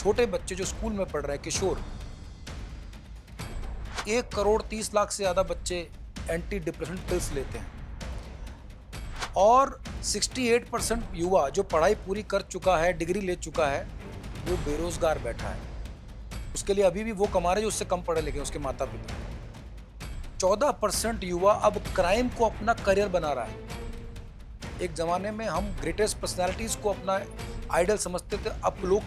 छोटे बच्चे जो स्कूल में पढ़ रहे हैं, किशोर, 1,30,00,000 से ज्यादा बच्चे एंटी डिप्रेशन पिल्स लेते हैं और 68% युवा जो पढ़ाई पूरी कर चुका है, डिग्री ले चुका है, वो बेरोजगार बैठा है। उसके लिए अभी भी वो कमा रहे जो उससे कम पढ़े लिखे उसके माता पिता। 14% युवा अब क्राइम को अपना करियर बना रहा है। एक जमाने में हम ग्रेटेस्ट पर्सनालिटीज को अपना आइडल समझते थे, अब लोग,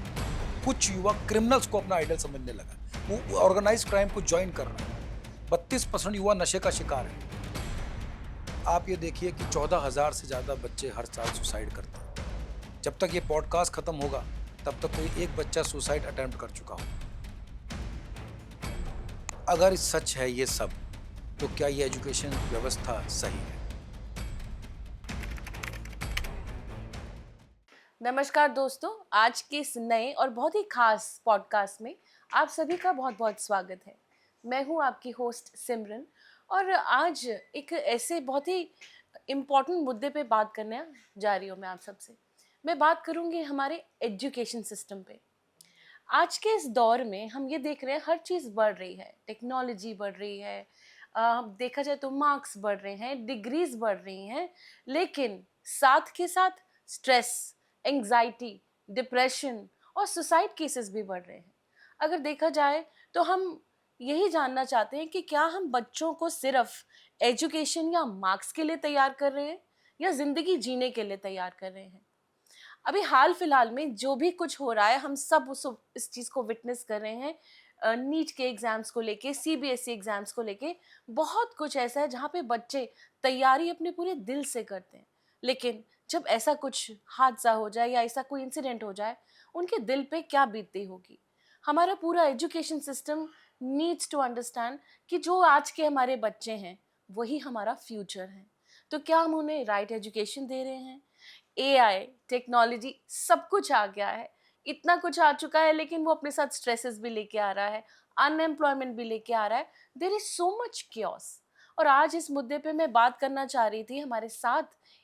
कुछ युवा क्रिमिनल्स को अपना आइडल समझने लगा, वो ऑर्गेनाइज क्राइम को ज्वाइन कर रहा है। 32% युवा नशे का शिकार है। आप ये देखिए कि 14,000 से ज्यादा बच्चे हर साल सुसाइड करते हैं। जब तक ये पॉडकास्ट खत्म होगा तब तक कोई एक बच्चा सुसाइड अटेम्प्ट कर चुका हो। अगर सच है ये सब, तो क्या ये एजुकेशन व्यवस्था सही है? नमस्कार दोस्तों, आज के इस नए और बहुत ही खास पॉडकास्ट में आप सभी का बहुत बहुत स्वागत है। मैं हूं आपकी होस्ट सिमरन और आज एक ऐसे बहुत ही इम्पोर्टेंट मुद्दे पे बात करने जा रही हूं मैं आप सबसे। मैं बात करूंगी हमारे एजुकेशन सिस्टम पे। आज के इस दौर में हम ये देख रहे हैं हर चीज़ बढ़ रही है, टेक्नोलॉजी बढ़ रही है, देखा जाए तो मार्क्स बढ़ रहे हैं, डिग्रीज बढ़ रही हैं, लेकिन साथ के साथ स्ट्रेस, एंग्जाइटी, डिप्रेशन और सुसाइड केसेस भी बढ़ रहे हैं। अगर देखा जाए तो हम यही जानना चाहते हैं कि क्या हम बच्चों को सिर्फ एजुकेशन या मार्क्स के लिए तैयार कर रहे हैं या ज़िंदगी जीने के लिए तैयार कर रहे हैं। अभी हाल फिलहाल में जो भी कुछ हो रहा है हम सब इस चीज़ को विटनेस कर रहे हैं। नीट के एग्ज़ाम्स को लेके, सीबीएसई एग्ज़ाम्स को लेके बहुत कुछ ऐसा है जहाँ पे बच्चे तैयारी अपने पूरे दिल से करते हैं, लेकिन जब ऐसा कुछ हादसा हो जाए या ऐसा कोई इंसिडेंट हो जाए, उनके दिल पे क्या बीतती होगी। हमारा पूरा education system needs to understand कि जो आज के हमारे बच्चे हैं वही हमारा फ्यूचर है। तो क्या हम उन्हें राइट एजुकेशन दे रहे हैं? एआई, टेक्नोलॉजी सब कुछ आ गया है, इतना कुछ आ चुका है, लेकिन वो अपने साथ स्ट्रेसेस भी लेके आ रहा है, अनएम्प्लॉयमेंट भी लेके आ रहा है। There is so much chaos. और आज इस मुद्दे पे मैं बात करना चाह रही थी। हमारे साथ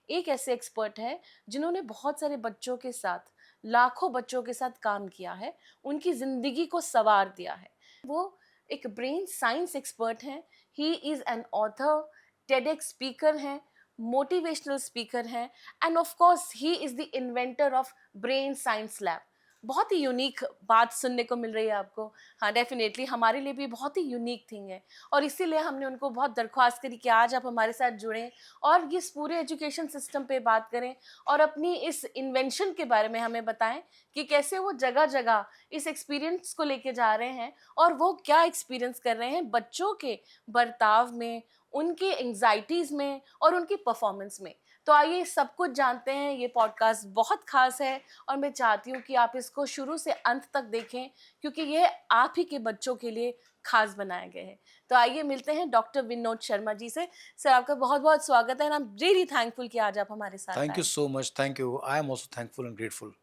एक ऐसे एक्सपर्ट हैं जिन्होंने बहुत सारे बच्चों के साथ, लाखों बच्चों के साथ काम किया है, उनकी ज़िंदगी को संवार दिया है। वो एक ब्रेन साइंस एक्सपर्ट हैं। He is an author, TEDx speaker हैं, मोटिवेशनल स्पीकर हैं, and of course he is the inventor of brain science lab. बहुत ही यूनिक बात सुनने को मिल रही है आपको। हाँ, डेफिनेटली हमारे लिए भी बहुत ही यूनिक थिंग है और इसीलिए हमने उनको बहुत दरख्वास्त करी कि आज आप हमारे साथ जुड़ें और इस पूरे एजुकेशन सिस्टम पे बात करें और अपनी इस इन्वेंशन के बारे में हमें बताएं कि कैसे वो जगह जगह इस एक्सपीरियंस को लेके जा रहे हैं और वो क्या एक्सपीरियंस कर रहे हैं बच्चों के बर्ताव में, उनके एंग्जाइटीज़ में और उनकी परफॉर्मेंस में। तो आइए सब कुछ जानते हैं। ये पॉडकास्ट बहुत खास है और मैं चाहती हूँ कि आप इसको शुरू से अंत तक देखें, क्योंकि ये आप ही के बच्चों के लिए खास बनाए गए हैं। तो आइए मिलते हैं डॉक्टर विनोद शर्मा जी से। सर, आपका बहुत बहुत स्वागत है। आई एम रियली थैंकफुल कि आज आप हमारे साथ थैंक आए। You so much, thank you. I am also thankful and grateful.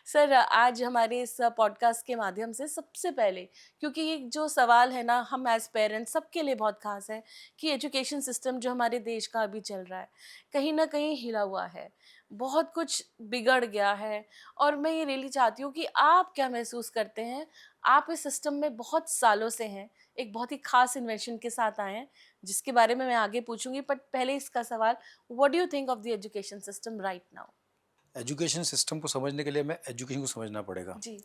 Sir, आज हमारे इस पॉडकास्ट के माध्यम से सबसे पहले, क्योंकि ये जो सवाल है ना, हम एज पेरेंट्स सबके लिए बहुत खास है कि एजुकेशन सिस्टम जो हमारे देश का अभी चल रहा है कहीं ना कहीं हिला हुआ है, बहुत कुछ बिगड़ गया है। और मैं ये रियली चाहती हूँ कि आप क्या महसूस करते हैं। आप इस सिस्टम में बहुत सालों से हैं, एक बहुत ही खास इन्वेंशन के साथ आए हैं जिसके बारे में मैं आगे पूछूंगी, बट पहले इसका सवाल, what do you think of the education system right now? Education system को समझने के लिए हमें एजुकेशन को समझना पड़ेगा। जी।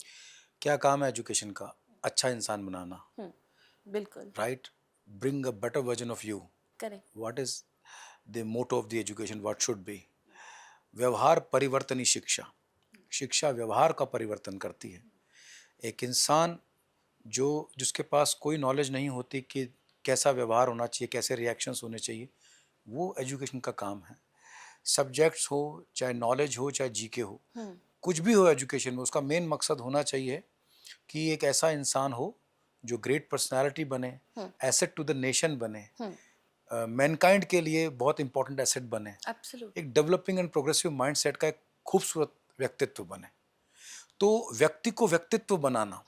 क्या काम है एजुकेशन का? अच्छा इंसान बनाना, बिल्कुल। Right? Bring a better version of you. Correct. What is the motto of the education? What should be? व्यवहार परिवर्तनी शिक्षा। शिक्षा व्यवहार का परिवर्तन करती है। एक इंसान जो जिसके पास कोई नॉलेज नहीं होती कि कैसा व्यवहार होना चाहिए, कैसे रिएक्शंस होने चाहिए, वो एजुकेशन का काम है। सब्जेक्ट्स हो, चाहे नॉलेज हो, चाहे जीके हो, कुछ भी हो, एजुकेशन में उसका मेन मकसद होना चाहिए कि एक ऐसा इंसान हो जो ग्रेट पर्सनालिटी बने, एसेट टू द नेशन बने, मैनकाइंड के लिए बहुत इंपॉर्टेंट एसेट बने, एब्सोल्युटली। एक डेवलपिंग एंड प्रोग्रेसिव माइंडसेट का एक खूबसूरत व्यक्तित्व बने। तो व्यक्ति को व्यक्तित्व बनाना,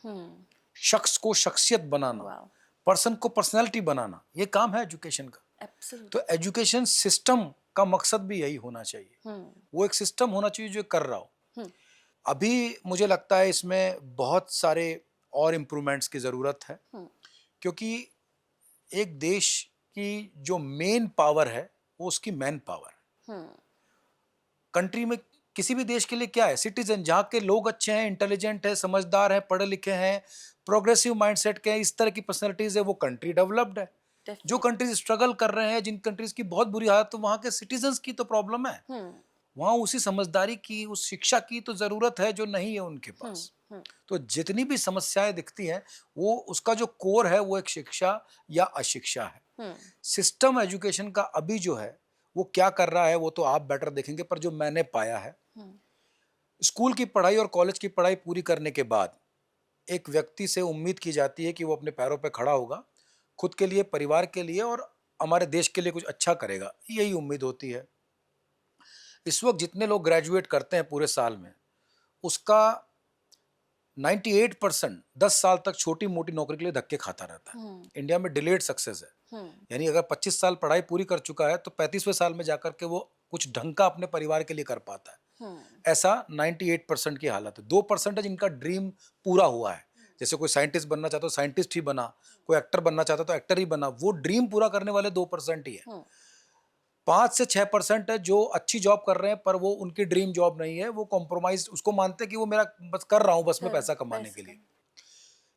शख्स को शख्सियत बनाना, वाओ। पर्सन को पर्सनैलिटी बनाना, ये काम है एजुकेशन का। एब्सोल्युटली। तो एजुकेशन सिस्टम का मकसद भी यही होना चाहिए। वो एक सिस्टम होना चाहिए जो कर रहा हो। अभी मुझे लगता है इसमें बहुत सारे और इम्प्रूवमेंट्स की ज़रूरत है, हम्म, क्योंकि एक देश की जो मेन पावर है वो उसकी मैन पावर है। हम्म, कंट्री में किसी भी देश के लिए क्या है, सिटीजन जहाँ के लोग अच्छे हैं, इंटेलिजेंट है, समझदार है, पढ़े लिखे हैं, प्रोग्रेसिव माइंडसेट के हैं, इस तरह की पर्सनैलिटीज है, वो कंट्री डेवलप्ड है। जो डेफिनेट। कंट्रीज स्ट्रगल कर रहे हैं, जिन कंट्रीज की बहुत बुरी हालत, तो वहाँ के सिटीजन्स की तो प्रॉब्लम है। हम्म, वहाँ उसी समझदारी की, उस शिक्षा की तो जरूरत है जो नहीं है उनके हम्म, पास। हम्म, तो जितनी भी समस्याएं दिखती हैं, वो उसका जो कोर है वो एक शिक्षा या अशिक्षा है। हम्म, सिस्टम एजुकेशन का अभी जो है वो क्या कर रहा है वो तो आप बेटर देखेंगे, पर जो मैंने पाया है, हम्म, स्कूल की पढ़ाई और कॉलेज की पढ़ाई पूरी करने के बाद एक व्यक्ति से उम्मीद की जाती है कि वो अपने पैरों पर खड़ा होगा, खुद के लिए, परिवार के लिए और हमारे देश के लिए कुछ अच्छा करेगा, यही उम्मीद होती है। इस वक्त जितने लोग ग्रेजुएट करते हैं पूरे साल में, उसका 98% 10 साल तक छोटी मोटी नौकरी के लिए धक्के खाता रहता हम्म, है। इंडिया में डिलेड सक्सेस है। हम्म, यानी अगर 25 साल पढ़ाई पूरी कर चुका है तो 35वें साल में जाकर के वो कुछ ढंग का अपने परिवार के लिए कर पाता है। हम्म, ऐसा 98% की हालत है। 2% है जिनका ड्रीम पूरा हुआ है। जैसे कोई साइंटिस्ट बनना चाहता तो साइंटिस्ट ही बना, कोई एक्टर बनना चाहता तो एक्टर ही बना। वो ड्रीम पूरा करने वाले 2% ही है। हम्म, 5 से 6% है जो अच्छी जॉब कर रहे हैं, पर वो उनकी ड्रीम जॉब नहीं है। वो कॉम्प्रोमाइज उसको मानते हैं कि वो मेरा बस कर रहा हूँ बस मैं कर पैसा कमाने के पैसे लिए। कम।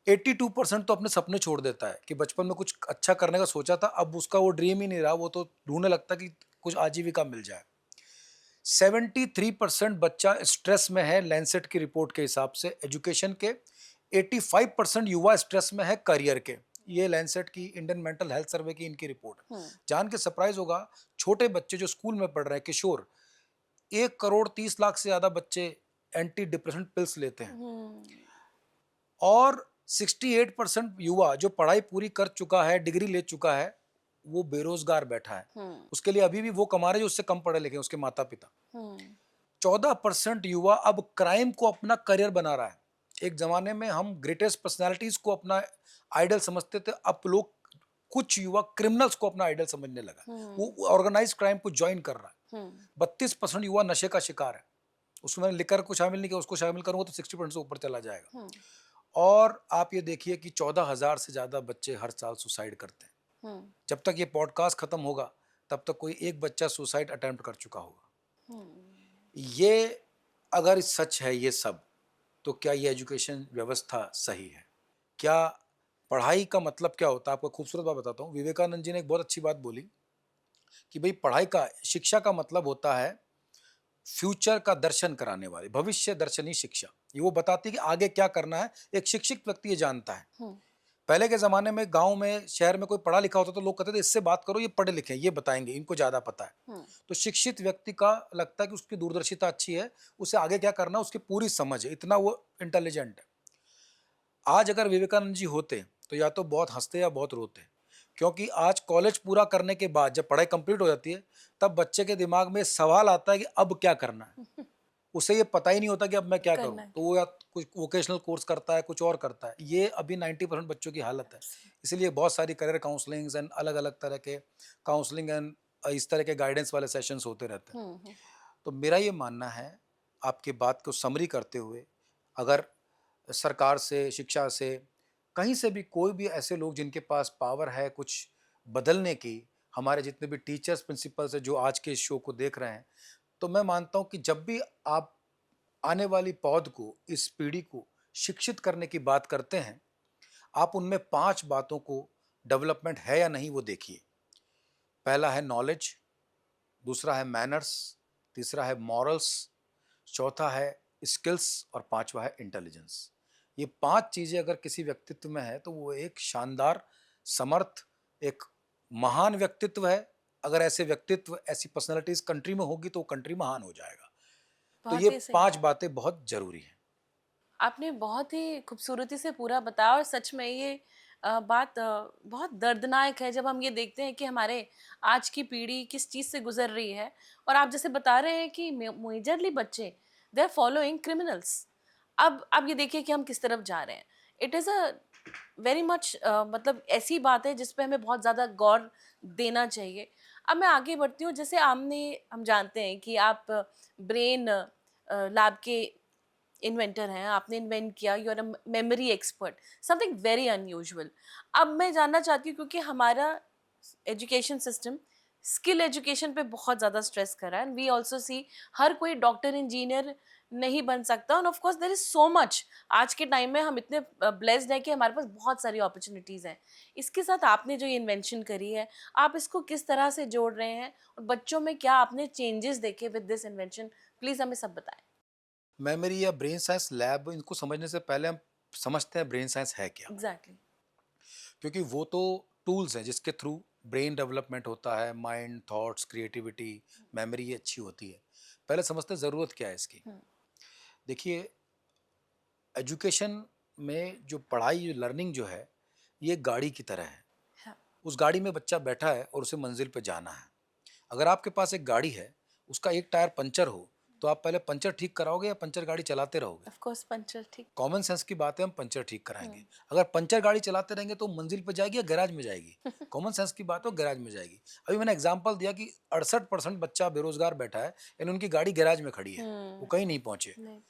82% तो अपने सपने छोड़ देता है कि बचपन में कुछ अच्छा करने का सोचा था, अब उसका वो ड्रीम ही नहीं रहा, वो तो ढूंढने लगता कि कुछ आजीविका मिल जाए। 73% बच्चा स्ट्रेस में है लैंसेट की रिपोर्ट के हिसाब से एजुकेशन के। 85% युवा स्ट्रेस में है करियर के। ये लैंसेट की, इंडियन मेंटल हेल्थ सर्वे की इनकी रिपोर्ट है। हम्म, जान के सरप्राइज होगा, छोटे बच्चे जो स्कूल में पढ़ रहे हैं, किशोर, 1 करोड़ 30 लाख से ज्यादा बच्चे एंटी डिप्रेशन पिल्स लेते हैं। हम्म, और 68% युवा जो पढ़ाई पूरी कर चुका है, डिग्री ले चुका है, वो बेरोजगार बैठा है। हम्म, उसके लिए अभी भी वो कमा रहे जो उससे कम पढ़े लिखे हैं, उसके माता पिता। हम्म, 14% युवा अब क्राइम को अपना करियर बना रहा है। एक जमाने में हम ग्रेटेस्ट पर्सनालिटीज को अपना आइडल समझते थे, अब लोग, कुछ युवा क्रिमिनल्स को अपना आइडल समझने लगा। हम्म, वो ऑर्गेनाइज क्राइम को ज्वाइन कर रहा है। हम्म, 32% युवा नशे का शिकार है। उसमें मैंने लिकर को शामिल नहीं किया, उसको शामिल करूंगा तो 60% से ऊपर चला जाएगा। हम्म, और आप ये देखिए कि 14,000 से ज्यादा बच्चे हर साल सुसाइड करते हैं। हम्म, जब तक ये पॉडकास्ट खत्म होगा तब तक कोई एक बच्चा सुसाइड अटेम्प्ट कर चुका होगा। हम्म, ये अगर सच है ये सब, तो क्या ये एजुकेशन व्यवस्था सही है? क्या पढ़ाई का मतलब क्या होता है? आपको खूबसूरत बात बताता हूँ। विवेकानंद जी ने एक बहुत अच्छी बात बोली कि भाई पढ़ाई का, शिक्षा का मतलब होता है फ्यूचर का दर्शन कराने वाली, भविष्य दर्शनी शिक्षा। ये वो बताती है कि आगे क्या करना है, एक शिक्षित व्यक्ति ये जानता है। हम्म, पहले के ज़माने में गाँव में, शहर में कोई पढ़ा लिखा होता तो लोग कहते थे इससे बात करो, ये पढ़े लिखे हैं, ये बताएँगे, इनको ज़्यादा पता है। हम्म, तो शिक्षित व्यक्ति का लगता है कि उसकी दूरदर्शिता अच्छी है, उसे आगे क्या करना है उसकी पूरी समझ है, इतना वो इंटेलिजेंट है। आज अगर विवेकानंद जी होते, तो या तो बहुत हँसते या बहुत रोते। क्योंकि आज कॉलेज पूरा करने के बाद जब पढ़ाई कंप्लीट हो जाती है, तब बच्चे के दिमाग में सवाल आता है कि अब क्या करना है? उसे ये पता ही नहीं होता कि अब मैं क्या करूँ? करना तो क्या। वो या कुछ वोकेशनल कोर्स करता है, कुछ और करता है। ये अभी 90% बच्चों की हालत है। इसीलिए बहुत सारी करियर काउंसलिंग्स एंड अलग-अलग तरह के काउंसलिंग एंड इस तरह के गाइडेंस वाले सेशंस होते रहते हैं। हम्म, तो मेरा ये मानना है, आपकी बात को समरी करते हुए, अगर सरकार से, शिक्षा से, कहीं से भी कोई भी ऐसे लोग जिनके पास पावर है कुछ बदलने की, हमारे जितने भी टीचर्स, प्रिंसिपल्स हैं जो आज के इस शो को देख रहे हैं, तो मैं मानता हूँ कि जब भी आप आने वाली पौध को, इस पीढ़ी को शिक्षित करने की बात करते हैं, आप उनमें 5 बातों को डेवलपमेंट है या नहीं वो देखिए। पहला है नॉलेज, दूसरा है मैनर्स, तीसरा है मॉरल्स, चौथा है स्किल्स और पांचवा है इंटेलिजेंस। ये 5 चीजें अगर किसी व्यक्तित्व में है तो वो एक शानदार, समर्थ, एक महान व्यक्तित्व है। अगर ऐसे व्यक्तित्व, ऐसी पर्सनालिटीज कंट्री में होगी तो कंट्री महान हो जाएगा। तो बहुत ये ही सही। 5 बातें बहुत जरूरी हैं। आपने बहुत ही खूबसूरती से पूरा बताया और सच में ये बात बहुत दर्दनाक है जब हम ये देखते हैं कि हमारे आज की पीढ़ी किस चीज़ से गुजर रही है। और आप जैसे बता रहे हैं कि मेजरली बच्चे दे आर फॉलोइंग क्रिमिनल्स। अब ये देखिए कि हम किस तरफ जा रहे हैं। It is a very much मतलब ऐसी बात है जिस पे हमें बहुत ज़्यादा गौर देना चाहिए। अब मैं आगे बढ़ती हूँ। जैसे हम जानते हैं कि आप ब्रेन लैब के इन्वेंटर हैं, आपने इन्वेंट किया, you are a memory expert, something very unusual. अब मैं जानना चाहती हूँ, क्योंकि हमारा एजुकेशन सिस्टम स्किल एजुकेशन पे बहुत ज़्यादा स्ट्रेस कर रहा है, एंड वी ऑल्सो सी हर कोई डॉक्टर इंजीनियर नहीं बन सकता, and of course there is so much. आज के टाइम में हम इतने ब्लेस्ड हैं कि हमारे पास बहुत सारी अपॉर्चुनिटीज़ हैं। इसके साथ आपने जो ये इन्वेंशन करी है, आप इसको किस तरह से जोड़ रहे हैं, और बच्चों में क्या आपने चेंजेस देखे विद दिस इन्वेंशन, प्लीज़ हमें सब बताएं। मेमोरी या ब्रेन साइंस लैब, इनको समझने से पहले हम समझते हैं ब्रेन साइंस है क्या, एग्जैक्टली। क्योंकि वो तो टूल्स हैं जिसके थ्रू ब्रेन डेवलपमेंट होता है, माइंड, थॉट्स, क्रिएटिविटी, मेमोरी ये अच्छी होती है। पहले समझते हैं ज़रूरत क्या है इसकी। देखिए, एजुकेशन में जो पढ़ाई, जो लर्निंग जो है, ये एक गाड़ी की तरह है। हाँ। उस गाड़ी में बच्चा बैठा है और उसे मंजिल पे जाना है। अगर आपके पास एक गाड़ी है, उसका एक टायर पंचर हो, तो आप पहले पंचर ठीक कराओगे या पंचर गाड़ी चलाते रहोगे? ऑफ कोर्स पंचर, ठीक। कॉमन सेंस की बात है, हम पंचर ठीक कराएंगे। अगर पंचर गाड़ी चलाते रहेंगे तो मंजिल पे जाएगी या गैराज में जाएगी? कॉमन सेंस की बात हो, गैराज में जाएगी। अभी मैंने एग्जांपल दिया कि 68% बच्चा बेरोजगार बैठा है, यानी उनकी गाड़ी गैराज में खड़ी है, वो कहीं नहीं पहुंचे। नहीं।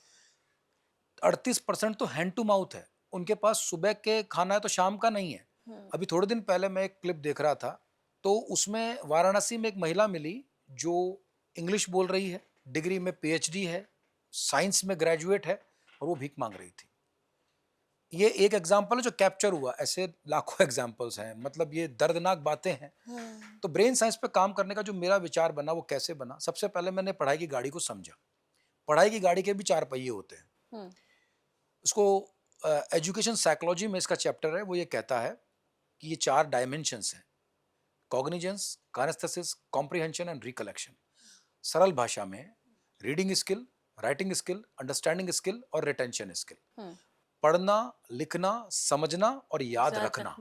38% तो हैंड टू माउथ है, उनके पास सुबह के खाना है तो शाम का नहीं है। अभी थोड़े दिन पहले मैं एक क्लिप देख रहा था, तो उसमें वाराणसी में एक महिला मिली जो इंग्लिश बोल रही है, डिग्री में पीएचडी है, साइंस में ग्रेजुएट है, और वो भीख मांग रही थी। ये एक एग्जाम्पल है जो कैप्चर हुआ, ऐसे लाखों एग्जाम्पल्स हैं, मतलब ये दर्दनाक बातें हैं। तो ब्रेन साइंस पे काम करने का जो मेरा विचार बना, वो कैसे बना? सबसे पहले मैंने पढ़ाई की गाड़ी को समझा। पढ़ाई की गाड़ी के भी 4 पहिए होते हैं। उसको एजुकेशन साइकोलॉजी में इसका चैप्टर है, वो ये कहता है कि ये 4 डायमेंशंस हैं: कॉग्निजेंस, काइनेस्थेसिस, कॉम्प्रिहेंशन एंड रिकलेक्शन। सरल भाषा में reading skill, writing skill, understanding skill और रिटेंशन स्किल। पढ़ना, लिखना, समझना और याद रखना।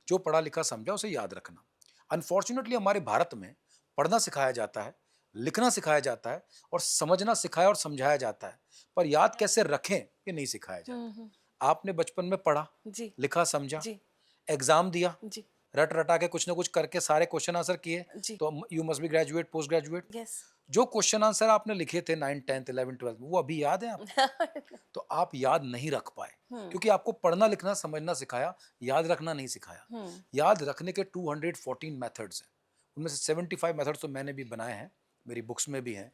जो पढ़ा लिखा समझा उसे याद रखना। अनफॉर्चुनेटली हमारे भारत में पढ़ना सिखाया जाता है, लिखना सिखाया जाता है और समझना सिखाया और समझाया जाता है, पर याद कैसे रखें ये नहीं सिखाया जाता। आपने बचपन में पढ़ा, जी। लिखा, समझा, जी। एग्जाम दिया, जी। रट रटा के कुछ ना कुछ करके सारे क्वेश्चन आंसर किए, जी। तो you must be graduate, post graduate. Yes. जो क्वेश्चन आंसर आपने लिखे थे 9, 10, 11, 12 में, वो अभी याद है आपको? तो आप याद नहीं रख पाए, क्योंकि आपको पढ़ना, लिखना, समझना सिखाया, याद रखना नहीं सिखाया। याद रखने के 214 मेथड्स हैं, उनमें से 75 मेथड्स तो मैंने भी बनाए हैं, मेरी बुक्स में भी हैं।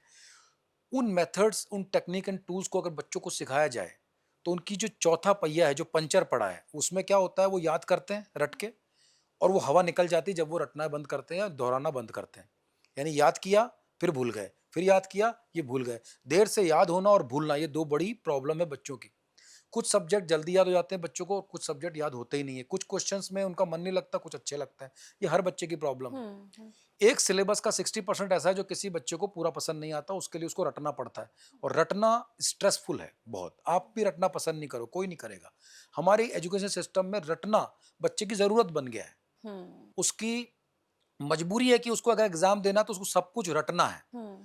उन मेथड्स, उन टेक्निक एंड टूल्स को अगर बच्चों को सिखाया जाए, तो उनकी जो चौथा पहिया है, जो पंचर पड़ा है, उसमें क्या होता है, वो याद करते हैं रट के, और वो हवा निकल जाती है जब वो रटना बंद करते हैं या दोहराना बंद करते हैं। यानी याद किया फिर भूल गए, फिर याद किया, ये भूल गए। देर से याद होना और भूलना, ये 2 बड़ी प्रॉब्लम है बच्चों की। कुछ सब्जेक्ट जल्दी याद हो जाते हैं बच्चों को, कुछ सब्जेक्ट याद होते ही नहीं है। कुछ क्वेश्चंस में उनका मन नहीं लगता, कुछ अच्छे लगते हैं। ये हर बच्चे की प्रॉब्लम है। एक सिलेबस का 60% ऐसा है जो किसी बच्चे को पूरा पसंद नहीं आता, उसके लिए उसको रटना पड़ता है, और रटना स्ट्रेसफुल है बहुत। आप भी रटना पसंद नहीं करो, कोई नहीं करेगा। हमारी एजुकेशन सिस्टम में रटना बच्चे की जरूरत बन गया है। उसकी मजबूरी है कि उसको अगर एग्जाम देना तो उसको सब कुछ रटना है।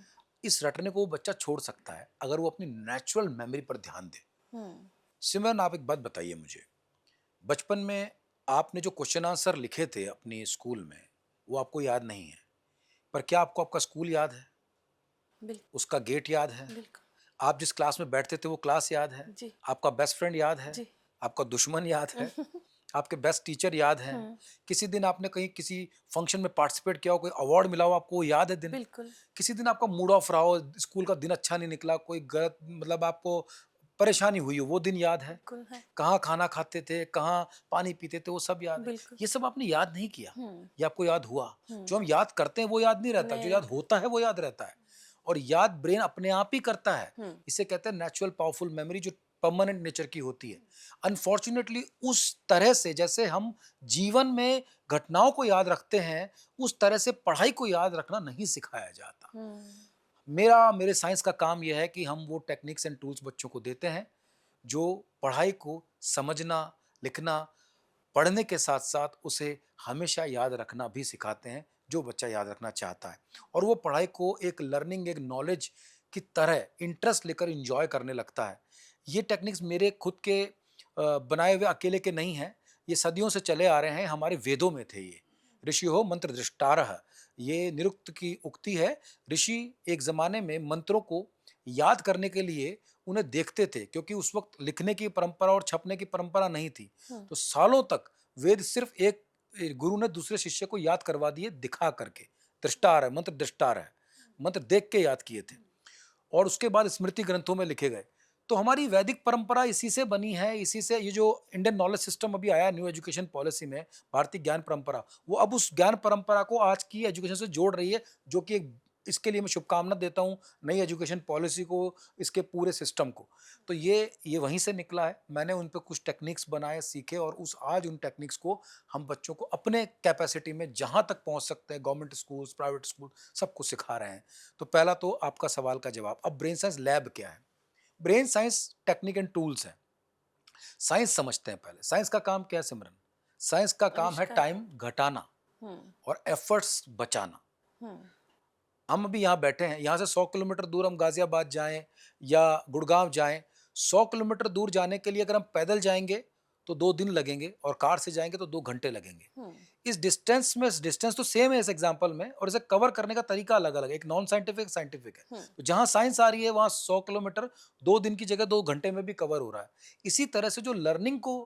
इस रटने को वो बच्चा छोड़ सकता है अगर वो अपनी नेचुरल मेमोरी पर ध्यान दे। सिमरन, आप एक बात बताइए मुझे, बचपन में आपने जो क्वेश्चन आंसर लिखे थे अपनी स्कूल में, वो आपको याद नहीं है, पर क्या आपको आपका स्कूल याद है? बिल्कुल। उसका गेट याद है? बिल्कुल। आप जिस क्लास में बैठते थे वो क्लास याद है? जी। आपका बेस्ट फ्रेंड याद है? जी। आपका दुश्मन याद है? आपके बेस्ट टीचर याद हैं? किसी दिन आपने कहीं किसी फंक्शन में पार्टिसिपेट किया हो, कोई अवार्ड मिला हो, आपको वो याद है दिन? बिल्कुल। किसी दिन आपका मूड ऑफ रहा हो, स्कूल का दिन अच्छा नहीं निकला, कोई गलत मतलब आपको परेशानी हुई हो, वो दिन याद है? बिल्कुल है। कहाँ खाना खाते थे, कहाँ पानी पीते थे, वो सब याद है? बिल्कुल। ये सब आपने याद नहीं किया, ये आपको याद हुआ। जो हम याद करते हैं वो याद नहीं रहता, जो याद होता है वो याद रहता है। और याद ब्रेन अपने आप ही करता है। इसे कहते हैं नेचुरल पावरफुल मेमोरी, जो परमानेंट नेचर की होती है। अनफॉर्चुनेटली उस तरह से जैसे हम जीवन में घटनाओं को याद रखते हैं, उस तरह से पढ़ाई को याद रखना नहीं सिखाया जाता। मेरे साइंस का काम यह है कि हम वो टेक्निक्स एंड टूल्स बच्चों को देते हैं जो पढ़ाई को समझना, लिखना, पढ़ने के साथ साथ उसे हमेशा याद रखना भी सिखाते हैं, जो बच्चा याद रखना चाहता है। और वो पढ़ाई को एक लर्निंग, एक नॉलेज की तरह इंटरेस्ट लेकर एंजॉय करने लगता है। ये टेक्निक्स मेरे खुद के बनाए हुए अकेले के नहीं हैं, ये सदियों से चले आ रहे हैं, हमारे वेदों में थे ये। ऋषि हो मंत्र दृष्टारः, ये निरुक्त की उक्ति है। ऋषि एक जमाने में मंत्रों को याद करने के लिए उन्हें देखते थे, क्योंकि उस वक्त लिखने की परंपरा और छपने की परंपरा नहीं थी। हम्म। तो सालों तक वेद सिर्फ एक गुरु ने दूसरे शिष्य को याद करवा दिए दिखा करके। दृष्टार है, मंत्र दृष्टार है, मंत्र देख के याद किए थे और उसके बाद स्मृति ग्रंथों में लिखे गए। तो हमारी वैदिक परंपरा इसी से बनी है, इसी से ये जो इंडियन नॉलेज सिस्टम अभी आया न्यू एजुकेशन पॉलिसी में, भारतीय ज्ञान परंपरा, वो अब उस ज्ञान परंपरा को आज की एजुकेशन से जोड़ रही है, जो कि इसके लिए मैं शुभकामना देता हूँ नई एजुकेशन पॉलिसी को, इसके पूरे सिस्टम को। तो ये वहीं से निकला है। मैंने उन पे कुछ टेक्निक्स बनाए, सीखे और उस आज उन टेक्निक्स को हम बच्चों को अपने कैपेसिटी में जहाँ तक पहुँच सकते हैं, गवर्नमेंट स्कूल, प्राइवेट स्कूल, सबको सिखा रहे हैं। तो पहला तो आपका सवाल का जवाब। अब ब्रेन साइंस लैब क्या है? Brain science technique and tools है। साइंस समझते हैं पहले। साइंस का काम क्या है सिमरन? साइंस का काम है आविष्कार। टाइम घटाना और एफर्ट्स बचाना। हम्म। हम अभी यहाँ बैठे हैं, यहाँ से 100 किलोमीटर दूर हम गाजियाबाद जाएं या गुड़गांव जाएं, 100 किलोमीटर दूर जाने के लिए अगर हम पैदल जाएंगे तो 2 दिन लगेंगे और कार से जाएंगे तो 2 घंटे लगेंगे। इस डिस्टेंस तो सेम है इस एग्जाम्पल में, और इसे कवर करने का तरीका अलग अलग है, एक नॉन साइंटिफिक, साइंटिफिक है। तो जहाँ साइंस आ रही है वहाँ 100 किलोमीटर 2 दिन की जगह 2 घंटे में भी कवर हो रहा है। इसी तरह से जो लर्निंग को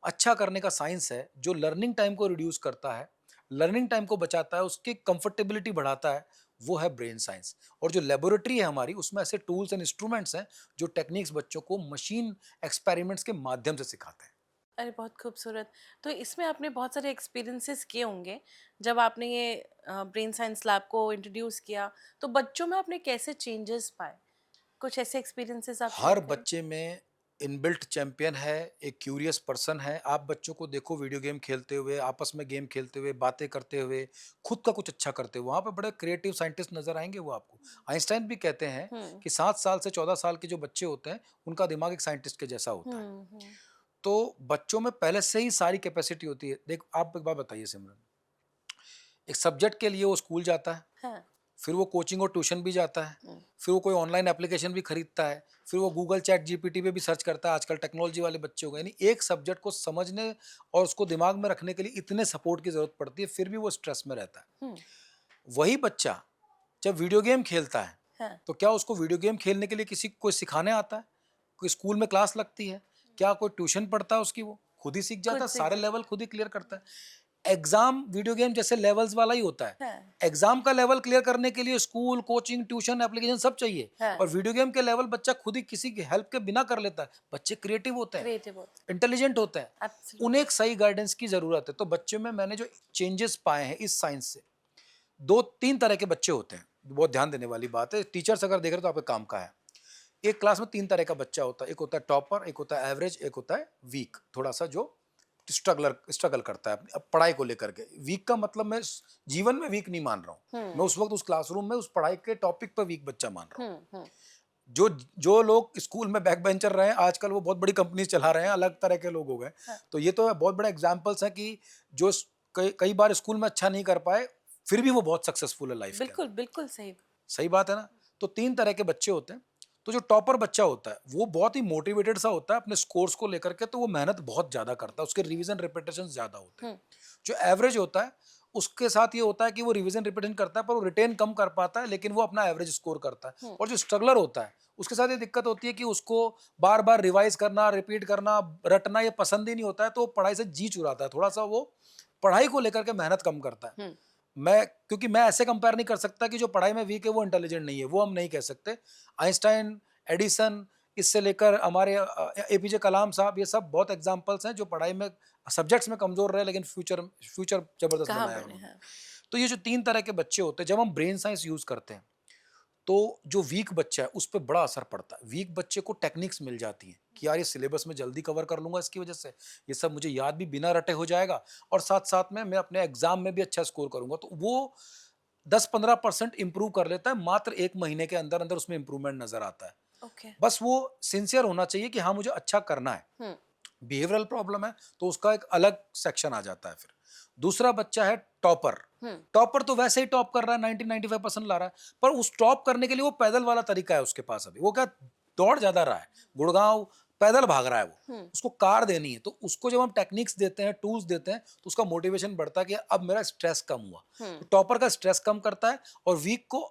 अच्छा करने का साइंस है, जो लर्निंग टाइम को रिड्यूस करता है, लर्निंग टाइम को बचाता है, उसकी कंफर्टेबिलिटी बढ़ाता है, वो है ब्रेन साइंस। और जो लेबोरेटरी है हमारी, उसमें ऐसे टूल्स एंड इंस्ट्रूमेंट्स हैं जो टेक्निक्स बच्चों को मशीन एक्सपेरिमेंट्स के माध्यम से सिखाते हैं। अरे बहुत खूबसूरत। तो इसमें आपने बहुत सारे एक्सपीरियंसेस किए होंगे जब आपने ये ब्रेन साइंस लैब को इंट्रोड्यूस किया, तो बच्चों में आपने कैसे चेंजेस पाए? कुछ ऐसे एक्सपीरियंसेस आप शेयर हर करें। बच्चे में इनबिल्ट चैंपियन है, एक क्यूरियस पर्सन है। आप बच्चों को देखो वीडियो गेम खेलते हुए, आपस में गेम खेलते हुए, बातें करते हुए, खुद का कुछ अच्छा करते हुए, वहाँ पे बड़े क्रिएटिव साइंटिस्ट नजर आएंगे वो आपको। आइंस्टाइन भी कहते हैं हम्म। कि 7 साल से 14 साल के जो बच्चे होते हैं उनका दिमाग एक साइंटिस्ट के जैसा होता है। हम्म। तो बच्चों में पहले से ही सारी कैपेसिटी होती है। देख, आप एक बात बताइए सिमरन, एक सब्जेक्ट के लिए वो स्कूल जाता है, हाँ। फिर वो कोचिंग और ट्यूशन भी जाता है, हम्म। फिर वो कोई ऑनलाइन एप्लीकेशन भी खरीदता है, फिर वो गूगल चैट जीपीटी पे भी सर्च करता है। आजकल टेक्नोलॉजी वाले बच्चे हो गए, यानी एक सब्जेक्ट को समझने और उसको दिमाग में रखने के लिए इतने सपोर्ट की जरूरत पड़ती है, फिर भी वो स्ट्रेस में रहता है। हम्म। वही बच्चा जब वीडियो गेम खेलता है, हाँ। तो क्या उसको वीडियो गेम खेलने के लिए किसी को सिखाने आता है? कोई स्कूल में क्लास लगती है? क्या कोई ट्यूशन पढ़ता है उसकी? वो खुद ही सीख जाता खुद है, सीख सारे जाता लेवल खुद ही क्लियर करता है। एग्जाम वीडियो गेम जैसे लेवल्स वाला ही होता है। हाँ। एग्जाम का लेवल क्लियर करने के लिए स्कूल, कोचिंग, ट्यूशन, एप्लीकेशन सब चाहिए, हाँ। और वीडियो गेम के लेवल बच्चा खुद ही किसी की हेल्प के बिना कर लेता है। बच्चे क्रिएटिव होते हैं, क्रिएटिव होता इंटेलिजेंट होते हैं, है। एब्सोल्युटली। उन्हें एक सही गाइडेंस की जरूरत है। तो बच्चों में मैंने जो चेंजेस पाए हैं इस साइंस से, 2-3 तरह के बच्चे होते हैं। बहुत ध्यान देने वाली बात है, टीचर्स अगर देख रहे हो तो आपके काम का है। एक क्लास में 3 तरह का बच्चा होता है, एक होता है टॉपर, एक होता है एवरेज, एक होता है वीक, थोड़ा सा जो स्ट्रगल करता है अपनी अब पढ़ाई को लेकर के। वीक का मतलब मैं जीवन में वीक नहीं मान रहा हूँ, मैं उस वक्त उस क्लासरूम में उस पढ़ाई के टॉपिक पर वीक बच्चा मान रहा हूँ। जो जो लोग स्कूल में बैक बेंचर रहे हैं, आजकल वो बहुत बड़ी कंपनी चला रहे हैं, अलग तरह के लोग हो गए। तो ये तो बहुत बड़े एग्जाम्पल्स हैं कि जो कई बार स्कूल में अच्छा नहीं कर पाए, फिर भी वो बहुत सक्सेसफुल है लाइफ के अंदर। बिल्कुल बिल्कुल सही। सही बात है ना? तो 3 तरह के बच्चे होते हैं। तो जो टॉपर बच्चा होता है वो बहुत ही मोटिवेटेड सा होता है अपने स्कोर्स को लेकर के, तो वो मेहनत बहुत ज्यादा करता है, उसके रिवीजन रिपीटेशन ज्यादा होते हैं। जो एवरेज होता है उसके साथ ये होता है कि वो रिवीजन रिपीटेशन करता है पर वो रिटेन कम कर पाता है, लेकिन वो अपना एवरेज स्कोर करता है। और जो स्ट्रगलर होता है उसके साथ ये दिक्कत होती है कि उसको बार बार रिवाइज करना, रिपीट करना, रटना ये पसंद ही नहीं होता है, तो पढ़ाई से जी चुराता है, थोड़ा सा वो पढ़ाई को लेकर के मेहनत कम करता है। क्योंकि मैं ऐसे कंपेयर नहीं कर सकता कि जो पढ़ाई में वीक है वो इंटेलिजेंट नहीं है, वो हम नहीं कह सकते। आइंस्टाइन, एडिसन, इससे लेकर हमारे एपीजे कलाम साहब, ये सब बहुत एग्जांपल्स हैं जो पढ़ाई में सब्जेक्ट्स में कमजोर रहे लेकिन फ्यूचर जबरदस्त कहाँ बनाया बने उन्होंने। हैं। तो ये जो 3 तरह के बच्चे होते हैं, जब हम ब्रेन साइंस यूज करते हैं तो जो वीक बच्चा है उस पर बड़ा असर पड़ता है। वीक बच्चे को टेक्निक्स मिल जाती हैं कि यार ये सिलेबस में जल्दी कवर कर लूंगा, इसकी वजह से ये सब मुझे याद भी बिना रटे हो जाएगा, और साथ साथ में मैं अपने एग्जाम में भी अच्छा स्कोर करूंगा। तो वो 10-15% इंप्रूव कर लेता है, मात्र 1 महीने के अंदर अंदर उसमें इंप्रूवमेंट नजर आता है। ओके। बस वो सिंसियर होना चाहिए कि हाँ मुझे अच्छा करना है। बिहेवियरल प्रॉब्लम है तो उसका एक अलग सेक्शन आ जाता है। फिर दूसरा बच्चा है टॉपर। टॉपर तो वैसे ही टॉप कर रहा है, 90-95% ला रहा है, पर उस टॉप करने के लिए वो पैदल वाला तरीका है उसके पास। अभी वो क्या दौड़ ज्यादा रहा है, गुड़गांव पैदल भाग रहा है वो, उसको कार देनी है। तो उसको जब हम टेक्निक्स देते हैं, टूल्स देते हैं, तो उसका मोटिवेशन बढ़ता है कि अब मेरा स्ट्रेस कम हुआ। तो टॉपर का स्ट्रेस कम करता है और वीक को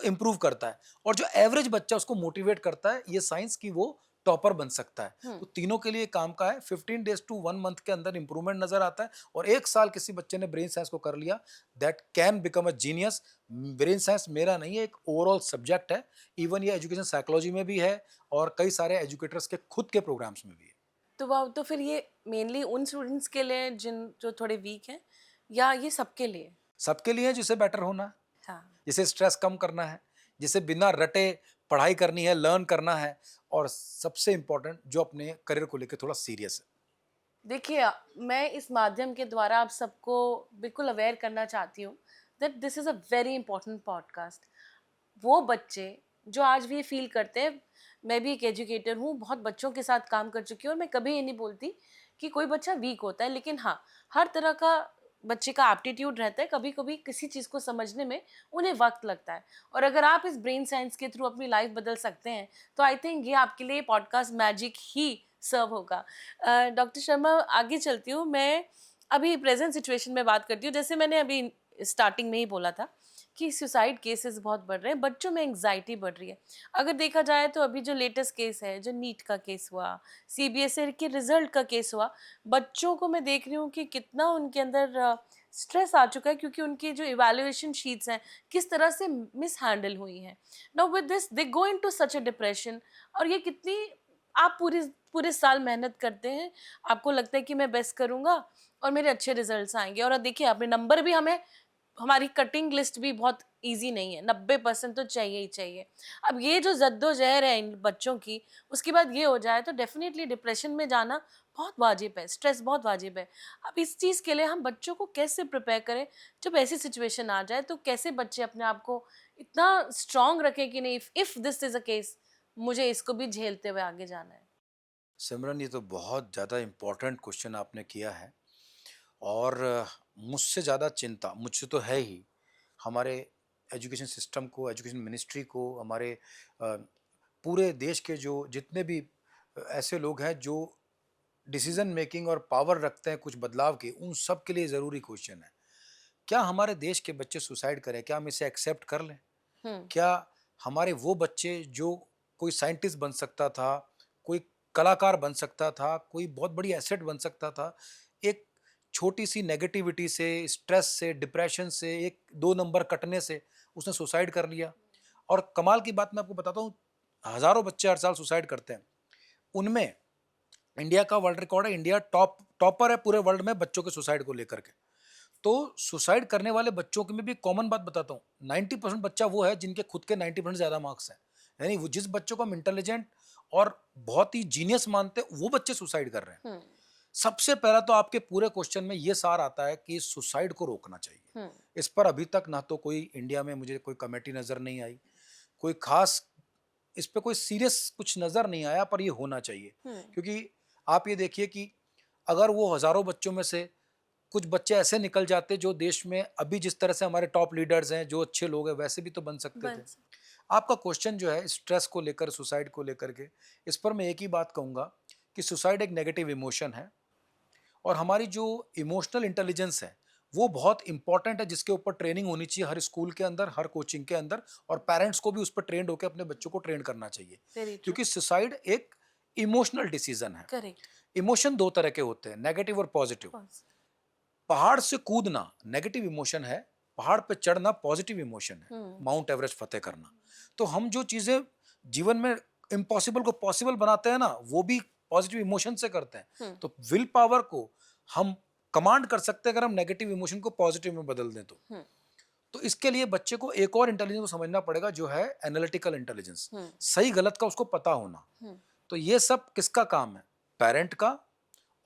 इम्प्रूव करता है, और जो एवरेज बच्चा उसको मोटिवेट करता है ये साइंस की वो टॉपर बन सकता है। तो तीनों के लिए काम का है। 15 डेज टू 1 मंथ के अंदर इंप्रूवमेंट नजर आता है, और 1 साल किसी बच्चे ने ब्रेन साइंस को कर लिया, that can become a genius. Brain science मेरा नहीं है, एक ओवरऑल सब्जेक्ट है। इवन ये एजुकेशन साइकोलॉजी में भी है और कई सारे एजुकेटर्स के खुद के प्रोग्राम्स में भी है। तो वाह, तो फिर ये मेनली उन स्टूडेंट्स के लिए जिन जो थोड़े वीक हैं, या ये सबके लिए? सबके लिए जिसे बेटर होना है, हाँ। जिसे स्ट्रेस कम करना है, जिसे बिना रटे पढ़ाई करनी है, लर्न करना है, और सबसे इंपॉर्टेंट जो अपने करियर को लेकर थोड़ा सीरियस है। देखिए, मैं इस माध्यम के द्वारा आप सबको बिल्कुल अवेयर करना चाहती हूँ that this is a very important podcast. वो बच्चे जो आज भी ये फील करते हैं, मैं भी एक एजुकेटर हूँ, बहुत बच्चों के साथ काम कर चुकी हूँ, और मैं कभी ये नहीं बोलती कि कोई बच्चा वीक होता है, लेकिन हाँ, हर तरह का बच्चे का एप्टीट्यूड रहता है। कभी कभी किसी चीज़ को समझने में उन्हें वक्त लगता है, और अगर आप इस ब्रेन साइंस के थ्रू अपनी लाइफ बदल सकते हैं तो आई थिंक ये आपके लिए पॉडकास्ट मैजिक ही सर्व होगा। डॉक्टर शर्मा, आगे चलती हूँ मैं। अभी प्रेजेंट सिचुएशन में बात करती हूँ। जैसे मैंने अभी स्टार्टिंग में ही बोला था कि सुसाइड केसेस बहुत बढ़ रहे हैं, बच्चों में एंग्जाइटी बढ़ रही है। अगर देखा जाए तो अभी जो लेटेस्ट केस है, जो नीट का केस हुआ, सीबीएसई के रिजल्ट का केस हुआ, बच्चों को मैं देख रही हूँ कि कितना उनके अंदर स्ट्रेस आ चुका है, क्योंकि उनकी जो इवैल्यूएशन शीट्स हैं किस तरह से मिस हैंडल हुई हैं। Now with this they go into such a depression. और ये कितनी, आप पूरे पूरे साल मेहनत करते हैं, आपको लगता है कि मैं बेस्ट करूँगा और मेरे अच्छे रिजल्ट्स आएंगे, और देखिए आपने नंबर भी, हमें हमारी कटिंग लिस्ट भी बहुत इजी नहीं है, 90% तो चाहिए ही चाहिए। अब ये जो जद्दोजहद है इन बच्चों की, उसके बाद ये हो जाए तो डेफिनेटली डिप्रेशन में जाना बहुत वाजिब है, स्ट्रेस बहुत वाजिब है। अब इस चीज़ के लिए हम बच्चों को कैसे प्रिपेयर करें? जब ऐसी सिचुएशन आ जाए तो कैसे बच्चे अपने आप को इतना स्ट्रांग रखें कि नहीं, if this is a case, मुझे इसको भी झेलते हुए आगे जाना है। सिमरन, ये तो बहुत ज़्यादा इम्पोर्टेंट क्वेश्चन आपने किया है, और मुझसे ज़्यादा चिंता मुझसे तो है ही हमारे एजुकेशन सिस्टम को, एजुकेशन मिनिस्ट्री को, हमारे पूरे देश के जो जितने भी ऐसे लोग हैं जो डिसीजन मेकिंग और पावर रखते हैं कुछ बदलाव की, उन सब के लिए ज़रूरी क्वेश्चन है। क्या हमारे देश के बच्चे सुसाइड करें? क्या हम इसे एक्सेप्ट कर लें? हम्म। क्या हमारे वो बच्चे जो कोई साइंटिस्ट बन सकता था, कोई कलाकार बन सकता था, कोई बहुत बड़ी एसेट बन सकता था, एक छोटी-सी नेगेटिविटी से, स्ट्रेस से, डिप्रेशन से, 1-2 नंबर कटने से उसने सुसाइड कर लिया? और कमाल की बात मैं आपको बताता हूँ, हज़ारों बच्चे हर साल सुसाइड करते हैं। उनमें इंडिया का वर्ल्ड रिकॉर्ड है, इंडिया टॉपर है पूरे वर्ल्ड में बच्चों के सुसाइड को लेकर के। तो सुसाइड करने वाले बच्चों की मैं भी कॉमन बात बताता हूँ, 90% बच्चा वो है जिनके खुद के 90% ज़्यादा मार्क्स हैं। यानी वो जिस बच्चों को हम इंटेलिजेंट और बहुत ही जीनियस मानते हैं, वो बच्चे सुसाइड कर रहे हैं। हम्म। सबसे पहला तो आपके पूरे क्वेश्चन में ये सार आता है कि सुसाइड को रोकना चाहिए। हम्म। इस पर अभी तक ना तो कोई इंडिया में मुझे कोई कमेटी नज़र नहीं आई, कोई खास इस पे कोई सीरियस कुछ नज़र नहीं आया, पर ये होना चाहिए। हम्म। क्योंकि आप ये देखिए कि अगर वो हज़ारों बच्चों में से कुछ बच्चे ऐसे निकल जाते जो देश में अभी जिस तरह से हमारे टॉप लीडर्स हैं, जो अच्छे लोग हैं, वैसे भी तो बन सकते थे। बन आपका क्वेश्चन जो है स्ट्रेस को लेकर, सुसाइड को लेकर के, इस पर मैं एक ही बात कहूँगा कि सुसाइड एक नेगेटिव इमोशन है, और हमारी जो इमोशनल इंटेलिजेंस है वो बहुत इंपॉर्टेंट है, जिसके ऊपर ट्रेनिंग होनी चाहिए हर स्कूल के अंदर, हर कोचिंग के अंदर, और पेरेंट्स को भी उस पर ट्रेंड होकर अपने बच्चों को ट्रेन करना चाहिए। Very true. क्योंकि सुसाइड एक इमोशनल डिसीजन है। करेक्ट। इमोशन दो तरह के होते हैं, नेगेटिव और पॉजिटिव। पहाड़ से कूदना नेगेटिव इमोशन है, पहाड़ पे चढ़ना पॉजिटिव इमोशन है, हम्म। माउंट एवरेस्ट फतेह करना। तो हम जो चीजें जीवन में इम्पॉसिबल को पॉसिबल बनाते हैं ना, वो भी पॉजिटिव इमोशन से करते हैं। हम्म। तो विल पावर को हम कमांड कर सकते हैं अगर हम नेगेटिव इमोशन को पॉजिटिव में बदल दें तो। हम्म। तो इसके लिए बच्चे को एक और इंटेलिजेंस को समझना पड़ेगा, जो है एनालिटिकल इंटेलिजेंस, हम्म। सही गलत का उसको पता होना। हम्म। तो ये सब किसका काम है? पेरेंट का,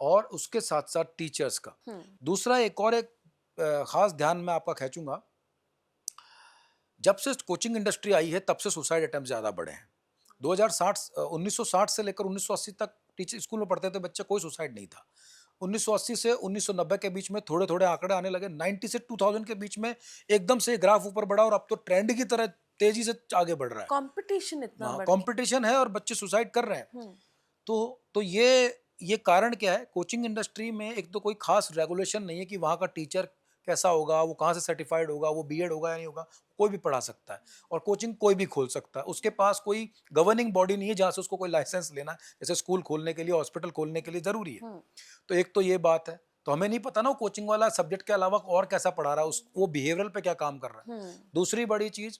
और उसके साथ साथ टीचर्स का। हम्म। दूसरा एक खास ध्यान में आपका खींचूंगा, जब से कोचिंग इंडस्ट्री आई है तब से सुसाइड अटेम्प्ट ज़्यादा बढ़े हैं। 1960 से लेकर 1980 तक टीचर स्कूल में पढ़ते थे बच्चे, कोई सुसाइड नहीं था। 1980 से 1990 के बीच में थोड़े थोड़े आंकड़े आने लगे। 90 से 2000 के बीच में एकदम से ग्राफ ऊपर बढ़ा, और अब तो ट्रेंड की तरह तेजी से आगे बढ़ रहा है। कंपटीशन इतना हाँ, बढ़ गया। कंपटीशन है और बच्चे सुसाइड कर रहे हैं। हम्म। तो ये कारण क्या है? कोचिंग इंडस्ट्री में एक तो कोई खास रेगुलेशन नहीं है कि वहाँ का टीचर कैसा होगा, वो कहाँ से सर्टिफाइड होगा, वो बीएड होगा या नहीं होगा, कोई भी पढ़ा सकता है और कोचिंग कोई भी खोल सकता है। उसके पास कोई गवर्निंग बॉडी नहीं है जहाँ से उसको कोई लाइसेंस लेना है, जैसे स्कूल खोलने के लिए, हॉस्पिटल खोलने के लिए ज़रूरी है। हम्म। तो एक तो ये बात है। तो हमें नहीं पता ना वो कोचिंग वाला सब्जेक्ट के अलावा और कैसा पढ़ा रहा है, उस वो बिहेवियरल पे क्या काम कर रहा है। हम्म। दूसरी बड़ी चीज़,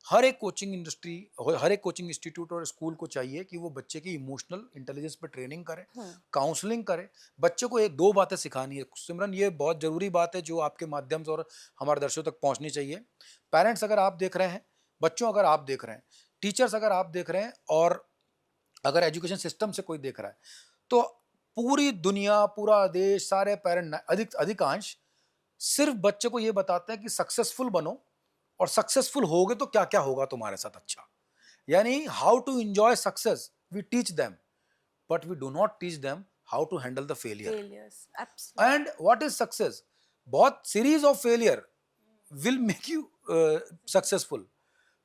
हर एक कोचिंग इंडस्ट्री, हर एक कोचिंग इंस्टीट्यूट और स्कूल को चाहिए कि वो बच्चे की इमोशनल इंटेलिजेंस पे ट्रेनिंग करे, हम्म। काउंसलिंग करे। बच्चे को एक दो बातें सिखानी है सिमरन, ये बहुत ज़रूरी बात है जो आपके माध्यम से और हमारे दर्शकों तक पहुंचनी चाहिए। पेरेंट्स अगर आप देख रहे हैं, बच्चों अगर आप देख रहे हैं, टीचर्स अगर आप देख रहे हैं, और अगर एजुकेशन सिस्टम से कोई देख रहा है, तो पूरी दुनिया, पूरा देश, सारे पेरेंट अधिकांश सिर्फ बच्चे को ये बताते हैं कि सक्सेसफुल बनो, और सक्सेसफुल होगे तो क्या क्या होगा तुम्हारे साथ अच्छा, यानी how to enjoy success we teach them, but we do not teach them how to handle the failure. Failures, absolutely. And what is success? बहुत series of failure will make you successful.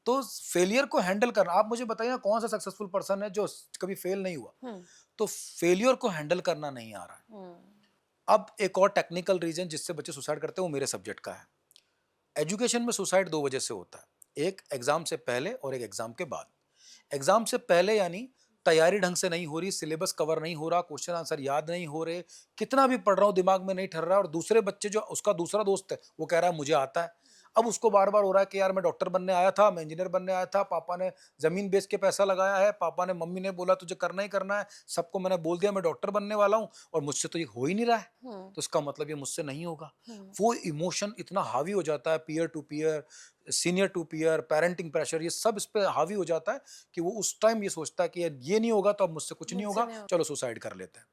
तो failure को handle करना, आप मुझे बताइए कौन सा successful person है जो कभी फेल नहीं हुआ। हम्म। तो फेलियर को हैंडल करना नहीं आ रहा है। हम्म। अब एक और टेक्निकल रीजन जिससे बच्चे सुसाइड करते हैं वो मेरे सब्जेक्ट का है। एजुकेशन में सुसाइड दो वजह से होता है, एक एग्जाम से पहले और एक एग्जाम के बाद। एग्जाम से पहले यानी तैयारी ढंग से नहीं हो रही, सिलेबस कवर नहीं हो रहा, क्वेश्चन आंसर याद नहीं हो रहे, कितना भी पढ़ रहा हूँ दिमाग में नहीं ठहर रहा, और दूसरे बच्चे जो उसका दूसरा दोस्त है वो कह रहा है मुझे आता है। अब उसको बार बार हो रहा है कि यार मैं डॉक्टर बनने आया था, मैं इंजीनियर बनने आया था, पापा ने जमीन बेच के पैसा लगाया है, पापा ने मम्मी ने बोला तुझे करना ही करना है, सबको मैंने बोल दिया मैं डॉक्टर बनने वाला हूँ, और मुझसे तो ये हो ही नहीं रहा है, तो इसका मतलब ये मुझसे नहीं होगा। वो इमोशन इतना हावी हो जाता है, peer to peer, senior to peer, parenting pressure, ये सब इस पे हावी हो जाता है कि वो उस टाइम ये सोचता है कि यार ये नहीं होगा तो अब मुझसे कुछ नहीं मुझसे होगा, नहीं होगा। चलो सुसाइड कर लेते हैं।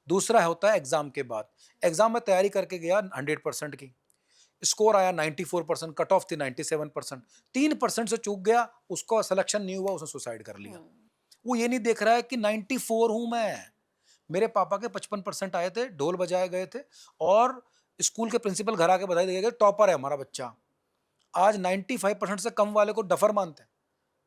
दूसरा होता है एग्जाम के बाद। एग्जाम में तैयारी करके गया 100% की, स्कोर आया 94%, कट ऑफ थी 97%, 3% से चूक गया, उसका सिलेक्शन नहीं हुआ, उसने सुसाइड कर लिया। वो ये नहीं देख रहा है कि 94 हूं मैं, मेरे पापा के 55% आए थे, ढोल बजाए गए थे, और स्कूल के प्रिंसिपल घर आके बधाई दे गए टॉपर है हमारा बच्चा। आज 95% से कम वाले को डफर मानते हैं।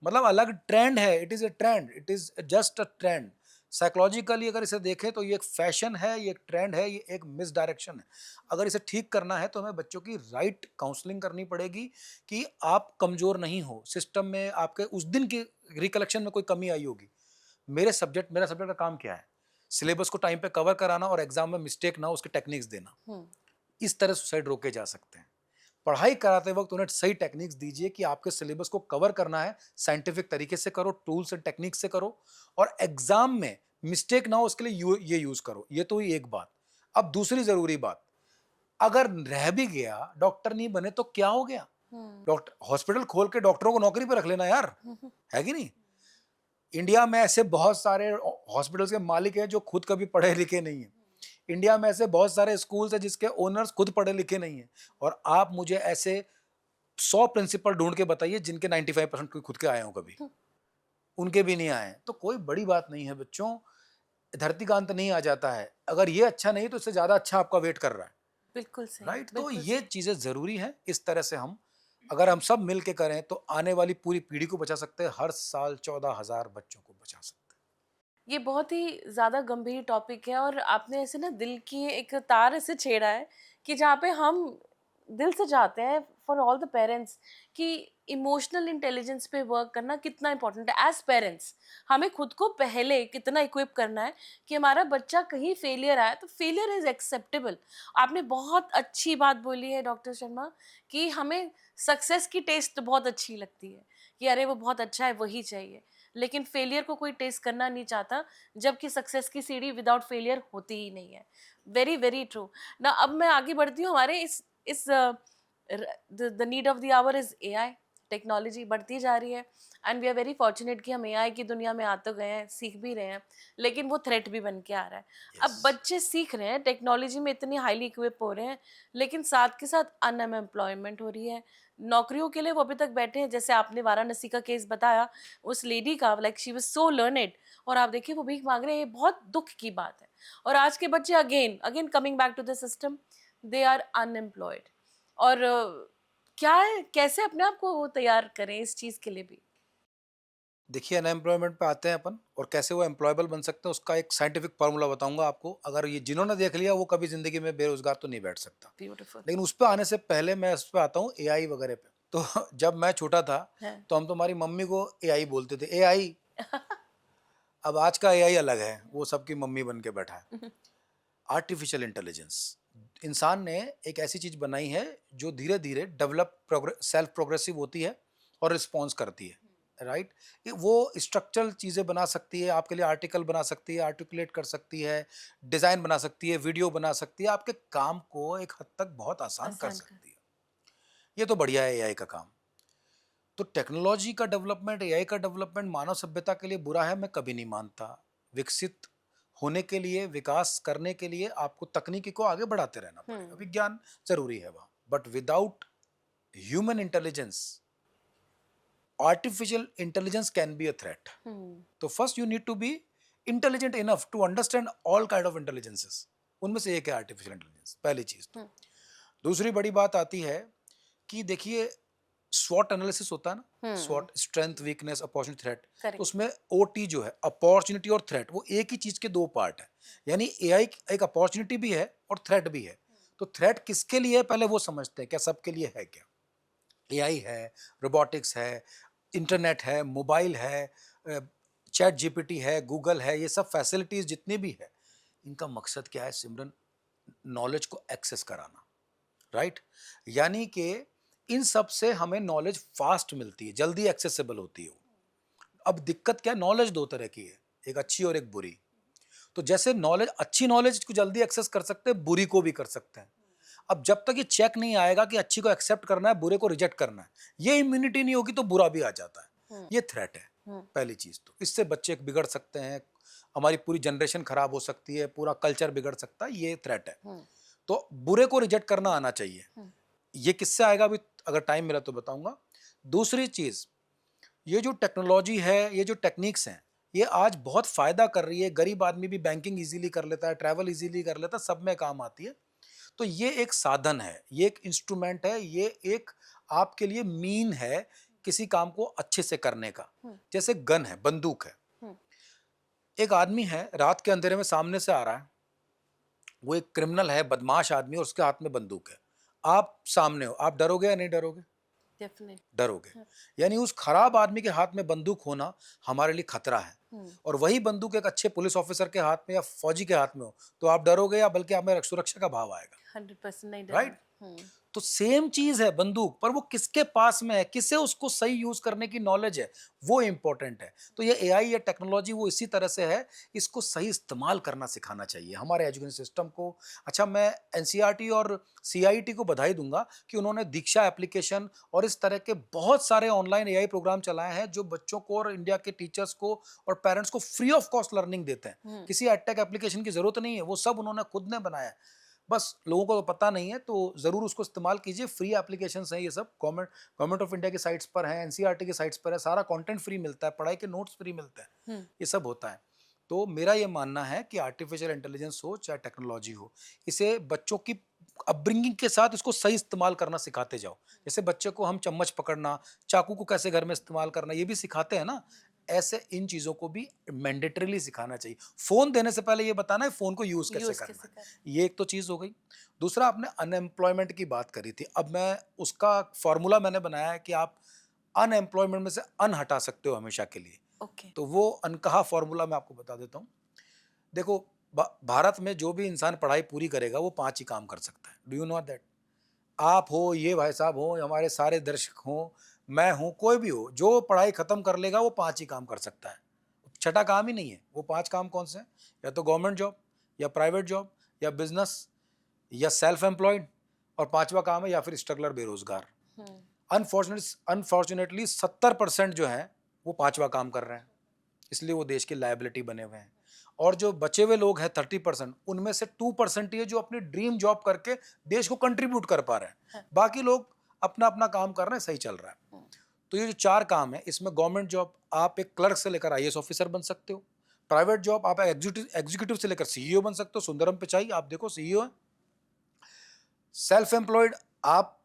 मतलब अलग ट्रेंड है, it is a trend, it is just a trend. Psychologically अगर इसे देखें तो ये एक फैशन है, ये एक ट्रेंड है, ये एक मिस डायरेक्शन है। अगर इसे ठीक करना है तो हमें बच्चों की राइट काउंसलिंग करनी पड़ेगी कि आप कमजोर नहीं हो, सिस्टम में आपके उस दिन की रिकलेक्शन में कोई कमी आई होगी। मेरा सब्जेक्ट का काम क्या है? सिलेबस को टाइम पे कवर कराना और एग्जाम में मिस्टेक ना हो उसके टेक्निक्स देना। इस तरह सुसाइड रोके जा सकते हैं। पढ़ाई कराते वक्त उन्हें सही टेक्निक्स दीजिए कि आपके सिलेबस को कवर करना है, साइंटिफिक तरीके से करो, टूल्स एंड टेक्निक्स से करो, और एग्जाम में मिस्टेक ना हो उसके लिए ये यूज करो। ये तो हुई एक बात। अब दूसरी जरूरी बात, अगर रह भी गया, डॉक्टर नहीं बने तो क्या हो गया? डॉक्टर हॉस्पिटल खोल के डॉक्टरों को नौकरी पे रख लेना यार, है कि नहीं? इंडिया में ऐसे बहुत सारे हॉस्पिटल्स के मालिक हैं जो खुद कभी पढ़े लिखे नहीं है। इंडिया में ऐसे बहुत सारे स्कूल्स हैं जिसके ओनर्स खुद पढ़े लिखे नहीं है। और आप मुझे ऐसे 100 प्रिंसिपल ढूंढ के बताइए जिनके 95% खुद के आए हो कभी, उनके भी नहीं आए। तो कोई बड़ी बात नहीं है बच्चों, धरती का अंत नहीं आ जाता है। अगर ये अच्छा नहीं तो इससे ज्यादा अच्छा आपका वेट कर रहा है। बिल्कुल सही, राइट? तो बिल्कुल ये सही। चीजें जरूरी हैं। इस तरह से हम अगर हम सब मिल के करें तो आने वाली पूरी पीढ़ी को बचा सकते हैं, हर साल 14,000 बच्चों को बचा सकते हैं। ये बहुत ही ज़्यादा गंभीर टॉपिक है और आपने ऐसे ना दिल की एक तार ऐसे छेड़ा है कि जहाँ पे हम दिल से चाहते हैं फॉर ऑल द पेरेंट्स कि इमोशनल इंटेलिजेंस पे वर्क करना कितना इंपॉर्टेंट है। एज पेरेंट्स हमें खुद को पहले कितना इक्विप करना है कि हमारा बच्चा कहीं फेलियर आए तो फेलियर इज़ एक्सेप्टेबल। आपने बहुत अच्छी बात बोली है डॉक्टर शर्मा कि हमें सक्सेस की टेस्ट बहुत अच्छी लगती है कि अरे वो बहुत अच्छा है वही चाहिए, लेकिन फेलियर को कोई टेस्ट करना नहीं चाहता, जबकि सक्सेस की सीढ़ी विदाउट फेलियर होती ही नहीं है। वेरी वेरी ट्रू ना। अब मैं आगे बढ़ती हूँ। हमारे इस the need of the hour is AI. Technology बढ़ती जा रही है and we are very fortunate कि हम एआई की दुनिया में आ तो गए हैं, सीख भी रहे हैं, लेकिन वो थ्रेट भी बन के आ रहा है। अब यस। बच्चे सीख रहे हैं, टेक्नोलॉजी में इतने हाईली इक्विप हो रहे हैं, लेकिन साथ के साथ अनएम्प्लॉयमेंट हो रही है। नौकरियों के लिए वो अभी तक बैठे हैं। जैसे आपने वाराणसी का केस बताया, उस लेडी का, like she was so learned, और आप देखिए वो भीख मांग रहे हैं। ये बहुत दुख की बात है। और आज के बच्चे again again coming back to the system, they are unemployed. और क्या है, कैसे अपने आप को वो तैयार करें इस चीज़ के लिए भी? देखिए, अनएम्प्लॉयमेंट पे आते हैं अपन, और कैसे वो एम्प्लॉयबल बन सकते हैं उसका एक साइंटिफिक फार्मूला बताऊंगा आपको। अगर ये जिन्होंने देख लिया वो कभी जिंदगी में बेरोजगार तो नहीं बैठ सकता। ब्यूटीफुल। लेकिन उस पे आने से पहले मैं उस पे आता हूँ एआई वगैरह पे। तो जब मैं छोटा था है। तो हम तो हमारी मम्मी को एआई बोलते थे, एआई। अब आज का एआई अलग है, वो सबकी मम्मी बन के बैठा है। आर्टिफिशियल इंटेलिजेंस, इंसान ने एक ऐसी चीज बनाई है जो धीरे धीरे डेवलप सेल्फ प्रोग्रेसिव होती है और रिस्पॉन्स करती है, राइट। वो स्ट्रक्चरल चीजें बना सकती है, आपके लिए आर्टिकल बना सकती है, आर्टिकुलेट कर सकती है, डिजाइन बना सकती है, वीडियो बना सकती है, आपके काम को एक हद तक बहुत आसान कर आसान कर। सकती है। ये तो बढ़िया है एआई का काम। तो टेक्नोलॉजी का डेवलपमेंट, एआई का डेवलपमेंट मानव सभ्यता के लिए बुरा है, मैं कभी नहीं मानता। विकसित होने के लिए, विकास करने के लिए आपको तकनीकी को आगे बढ़ाते रहना पड़ेगा, विज्ञान जरूरी है वहाँ, but without human intelligence artificial intelligence can be a threat. तो first you need to be intelligent enough to understand all kind of intelligences. उनमें से एक है आर्टिफिशियल इंटेलिजेंस, पहली चीज। तो दूसरी बड़ी बात आती है कि देखिए, स्वॉट एनालिसिस होता है ना, स्वॉट, स्ट्रेंथ, वीकनेस, अपॉर्चुनिटी, थ्रेट। तो करेक्ट। उसमें ओटी जो है, अपॉर्चुनिटी और थ्रेट, वो एक ही चीज के दो पार्ट है। यानी एआई एक अपॉर्चुनिटी भी है और थ्रेट भी है। तो थ्रेट किसके लिए है पहले वो समझते हैं, क्या सबके लिए है क्या? एआई है, रोबोटिक्स है, इंटरनेट है, मोबाइल है, चैट जीपीटी है, गूगल है, ये सब फैसिलिटीज जितनी भी है, इनका मकसद क्या है सिमरन? नॉलेज को एक्सेस कराना, राइट। यानी कि इन सब से हमें नॉलेज फास्ट मिलती है, जल्दी एक्सेसिबल होती है वो। अब दिक्कत क्या है, नॉलेज दो तरह की है, एक अच्छी और एक बुरी। तो जैसे नॉलेज, अच्छी नॉलेज को जल्दी एक्सेस कर सकते हैं, बुरी को भी कर सकते हैं। अब जब तक ये चेक नहीं आएगा कि अच्छी को एक्सेप्ट करना है, बुरे को रिजेक्ट करना है, ये इम्यूनिटी नहीं होगी तो बुरा भी आ जाता है। ये थ्रेट है पहली चीज। तो इससे बच्चे बिगड़ सकते हैं, हमारी पूरी जनरेशन खराब हो सकती है, पूरा कल्चर बिगड़ सकता है, ये थ्रेट है। तो बुरे को रिजेक्ट करना आना चाहिए। ये किससे आएगा अभी, अगर टाइम मिला तो बताऊंगा। दूसरी चीज, ये जो टेक्नोलॉजी है, ये जो टेक्निक्स हैं, ये आज बहुत फायदा कर रही है। गरीब आदमी भी बैंकिंग इजीली कर लेता है, ट्रैवल इजीली कर लेता है, सब में काम आती है। तो ये एक साधन है, ये एक इंस्ट्रूमेंट है, ये एक आपके लिए मीन है किसी काम को अच्छे से करने का। जैसे गन है, बंदूक है। एक आदमी है, रात के अंधेरे में सामने से आ रहा है, वो एक क्रिमिनल है, बदमाश आदमी, और उसके हाथ में बंदूक है। आप सामने हो, आप डरोगे या नहीं डरोगे? डेफिनेट। डरोगे। यानी उस खराब आदमी के हाथ में बंदूक होना हमारे लिए खतरा है। और वही बंदूक एक अच्छे पुलिस ऑफिसर के हाथ में या फौजी के हाथ में हो, तो आप डरोगे या बल्कि आप में सुरक्षा का भाव आएगा, 100% नहीं राइट। डरना। तो सेम चीज है बंदूक, पर वो किसके पास में है, किसे उसको सही यूज करने की नॉलेज है, वो इंपॉर्टेंट है। तो ये एआई या टेक्नोलॉजी वो इसी तरह से है, इसको सही इस्तेमाल करना सिखाना चाहिए हमारे एजुकेशन सिस्टम को। अच्छा, मैं एनसीईआरटी और सीआईटी को बधाई दूंगा कि उन्होंने दीक्षा एप्लीकेशन और इस तरह के बहुत सारे ऑनलाइन एआई प्रोग्राम चलाए हैं जो बच्चों को और इंडिया के टीचर्स को और पेरेंट्स को फ्री ऑफ कॉस्ट लर्निंग देते हैं। किसी एडटेक एप्लीकेशन की जरूरत नहीं है, वो सब उन्होंने खुद ने बनाया है। बस लोगों को तो पता नहीं है, तो जरूर उसको इस्तेमाल कीजिए। फ्री एप्लीकेशंस हैं ये सब, गवर्नमेंट ऑफ इंडिया की साइट्स पर हैं, एनसीईआरटी की साइट्स पर है, सारा कंटेंट फ्री मिलता है, पढ़ाई के नोट्स फ्री मिलते हैं, ये सब होता है। तो मेरा ये मानना है कि आर्टिफिशियल इंटेलिजेंस हो चाहे टेक्नोलॉजी हो, इसे बच्चों की अपब्रिंगिंग के साथ इसको सही इस्तेमाल करना सिखाते जाओ। जैसे बच्चे को हम चम्मच पकड़ना, चाकू को कैसे घर में इस्तेमाल करना, ये भी सिखाते हैं ना, ऐसे इन चीजों को भी मैंडेटरीली सिखाना चाहिए। फोन देने से पहले ये बताना है फोन को यूज कैसे करना है। ये एक तो चीज हो गई। दूसरा, आपने अनएम्प्लॉयमेंट की बात करी थी, अब मैं उसका फॉर्मूला मैंने बनाया है कि आप अनएम्प्लॉयमेंट में से अन हटा सकते हो हमेशा के लिए। ओके। तो वो अनकहा फॉर्मूला मैं आपको बता देता हूँ। देखो, भारत में जो भी इंसान पढ़ाई पूरी करेगा वो 5 ही काम कर सकता है। Do you know that? आप हो, ये भाई साहब हो, हमारे सारे दर्शक हों, मैं हूं, कोई भी हो, जो पढ़ाई खत्म कर लेगा वो 5 ही काम कर सकता है। छठा काम ही नहीं है। वो 5 काम कौन से हैं? या तो गवर्नमेंट जॉब, या प्राइवेट जॉब, या बिजनेस, या सेल्फ एम्प्लॉयड, और पांचवा काम है या फिर स्ट्रगलर, बेरोजगार। अनफॉर्चुनेटली 70% जो है वो पांचवा काम कर रहे हैं, इसलिए वो देश की लायबिलिटी बने हुए हैं। और जो बचे हुए लोग हैं 30%, उनमें से 2% ही है जो अपनी ड्रीम जॉब करके देश को कंट्रीब्यूट कर पा रहे हैं। बाकी लोग अपना अपना काम कर रहे हैं, सही चल रहा है। तो ये जो 4 काम है, इसमें गवर्नमेंट जॉब आप एक क्लर्क से लेकर आईएएस ऑफिसर बन सकते हो। प्राइवेट जॉब आप एग्जीक्यूटिव से लेकर सीईओ बन सकते हो। सुंदरम पिचाई आप देखो सीईओ है। सेल्फ एम्प्लॉयड आप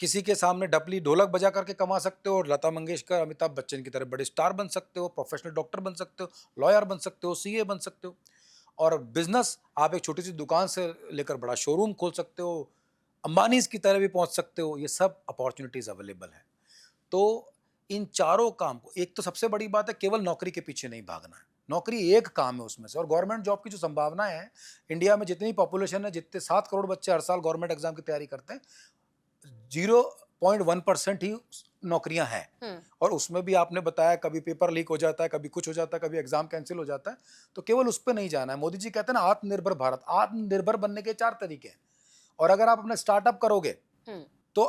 किसी के सामने डपली ढोलक बजा करके कमा सकते हो और लता मंगेशकर अमिताभ बच्चन की तरह बड़े स्टार बन सकते हो, प्रोफेशनल डॉक्टर बन सकते हो, लॉयर बन सकते हो, सीए बन सकते हो। और बिजनेस आप एक छोटी सी दुकान से लेकर बड़ा शोरूम खोल सकते हो, अंबानीज की तरह भी पहुंच सकते हो। ये सब अपॉर्चुनिटीज अवेलेबल है। तो इन चारों काम को, एक तो सबसे बड़ी बात है केवल नौकरी के पीछे नहीं भागना है, नौकरी एक काम है उसमें से। और गवर्नमेंट जॉब की जो संभावनाएं हैं, इंडिया में जितनी पॉपुलेशन है, जितने 7 करोड़ बच्चे हर साल गवर्नमेंट एग्जाम की तैयारी करते हैं, 0.1% ही नौकरियां हैं। और उसमें भी आपने बताया कभी पेपर लीक हो जाता है, कभी कुछ हो जाता है, कभी एग्जाम कैंसिल हो जाता है। तो केवल उस पर नहीं जाना है। मोदी जी कहते हैं ना, आत्मनिर्भर भारत। आत्मनिर्भर बनने के 4 तरीके हैं। और अगर आप अपना स्टार्टअप करोगे तो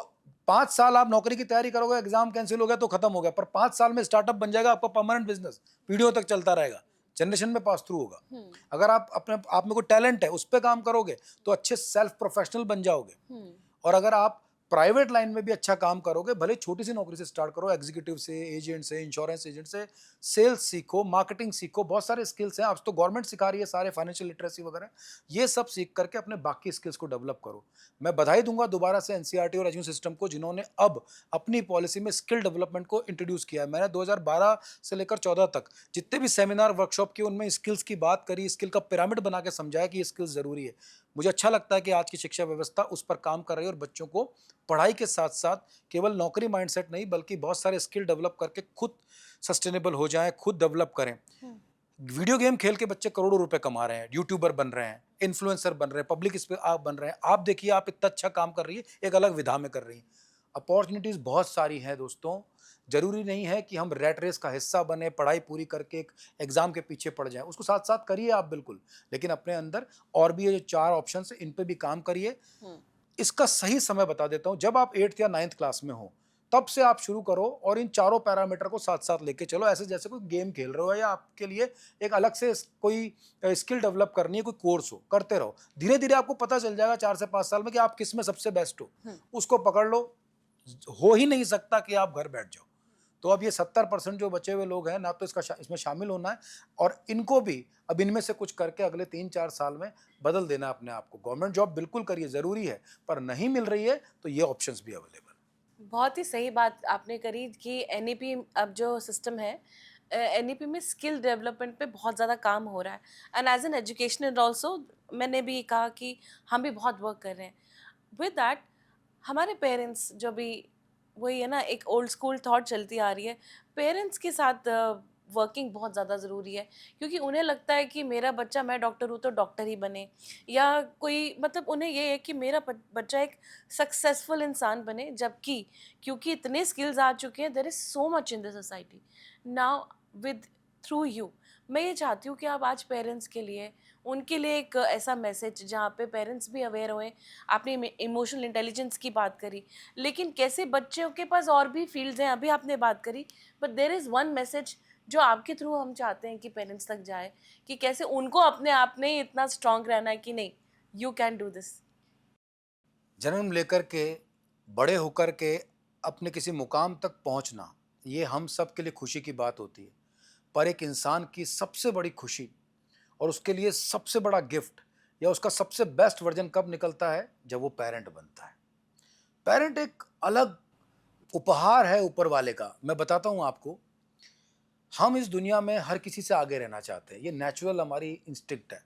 5 साल आप नौकरी की तैयारी करोगे, एग्जाम कैंसिल हो गया तो खत्म हो गया, पर 5 साल में स्टार्टअप बन जाएगा आपका परमानेंट बिजनेस, पीढ़ियों तक चलता रहेगा, जनरेशन में पास थ्रू होगा। अगर आप अपने आप में कोई टैलेंट है, उस पर काम करोगे तो अच्छे सेल्फ प्रोफेशनल बन जाओगे। और अगर आप प्राइवेट लाइन में भी अच्छा काम करोगे, भले छोटी सी नौकरी से स्टार्ट करो, एग्जीक्यूटिव से, एजेंट से, इंश्योरेंस एजेंट से, सेल्स सीखो, मार्केटिंग सीखो, बहुत सारे स्किल्स हैं। अब तो गवर्नमेंट सिखा रही है सारे, फाइनेंशियल लिटरेसी वगैरह, ये सब सीख करके अपने बाकी स्किल्स को डेवलप करो। मैं बधाई दूंगा दोबारा से एनसीईआरटी और एजुकेशन सिस्टम को, जिन्होंने अब अपनी पॉलिसी में स्किल डेवलपमेंट को इंट्रोड्यूस किया है। मैंने 2012 से लेकर 14 तक जितने भी सेमिनार वर्कशॉप किए, उनमें स्किल्स की बात करी, स्किल का पिरामिड बना के समझाया कि ये स्किल्स जरूरी है। मुझे अच्छा लगता है कि आज की शिक्षा व्यवस्था उस पर काम कर रही है और बच्चों को पढ़ाई के साथ साथ केवल नौकरी माइंडसेट नहीं, बल्कि बहुत सारे स्किल डेवलप करके खुद सस्टेनेबल हो जाएं, खुद डेवलप करें। वीडियो गेम खेल के बच्चे करोड़ों रुपए कमा रहे हैं, यूट्यूबर बन रहे हैं, इन्फ्लुएंसर बन रहे हैं, पब्लिक इस पे आप बन रहे हैं। आप देखिए, आप इतना अच्छा काम कर रही है, एक अलग विधा में कर रही है। अपॉर्चुनिटीज बहुत सारी हैं दोस्तों। जरूरी नहीं है कि हम रैट रेस का हिस्सा बने, पढ़ाई पूरी करके एक एग्जाम के पीछे पड़ जाएं। उसको साथ साथ करिए आप बिल्कुल, लेकिन अपने अंदर और भी ये जो 4 ऑप्शन है, इन पे भी काम करिए। इसका सही समय बता देता हूं, जब आप 8th या 9th क्लास में हो तब से आप शुरू करो और इन चारों पैरामीटर को साथ साथ लेके चलो, ऐसे जैसे कोई गेम खेल रहे हो या आपके लिए एक अलग से कोई स्किल डेवलप करनी है, कोई कोर्स हो, करते रहो। धीरे धीरे आपको पता चल जाएगा 4 से 5 साल में कि आप किस में सबसे बेस्ट हो। उसको पकड़ लो। हो ही नहीं सकता कि आप घर बैठ जाओ। तो अब ये 70% जो बचे हुए लोग हैं ना, तो इसमें शामिल होना है और इनको भी अब इनमें से कुछ करके अगले 3-4 साल में बदल देना अपने आप को। गवर्नमेंट जॉब बिल्कुल करिए, जरूरी है, पर नहीं मिल रही है तो ये ऑप्शंस भी अवेलेबल। बहुत ही सही बात आपने करी कि एनईपी अब जो सिस्टम है, एनईपी में स्किल डेवलपमेंट पे बहुत ज़्यादा काम हो रहा है। And as an educational also मैंने भी कहा कि हम भी बहुत वर्क कर रहे हैं विद दैट। हमारे पेरेंट्स जो भी, वही है ना, एक ओल्ड स्कूल थॉट चलती आ रही है, पेरेंट्स के साथ वर्किंग बहुत ज़्यादा ज़रूरी है, क्योंकि उन्हें लगता है कि मेरा बच्चा, मैं डॉक्टर हूँ तो डॉक्टर ही बने, या कोई मतलब उन्हें ये है कि मेरा बच्चा एक सक्सेसफुल इंसान बने। जबकि क्योंकि इतने स्किल्स आ चुके हैं, there is so much in the society now with through you, मैं ये चाहती हूँ कि आप आज पेरेंट्स के लिए, उनके लिए एक ऐसा मैसेज जहाँ पे पेरेंट्स भी अवेयर होएं। आपने इमोशनल इंटेलिजेंस की बात करी, लेकिन कैसे बच्चों के पास और भी फील्ड्स हैं, अभी आपने बात करी, but there is one message जो आपके थ्रू हम चाहते हैं कि पेरेंट्स तक जाए, कि कैसे उनको अपने आप में ही इतना स्ट्रांग रहना है कि नहीं, यू कैन डू दिस। जन्म लेकर के, बड़े होकर के अपने किसी मुकाम तक पहुंचना, ये हम सब के लिए खुशी की बात होती है। पर एक इंसान की सबसे बड़ी खुशी और उसके लिए सबसे बड़ा गिफ्ट या उसका सबसे बेस्ट वर्जन कब निकलता है? जब वो पेरेंट बनता है। पेरेंट एक अलग उपहार है ऊपर वाले का। मैं बताता हूं आपको, हम इस दुनिया में हर किसी से आगे रहना चाहते हैं, ये नेचुरल हमारी इंस्टिंक्ट है।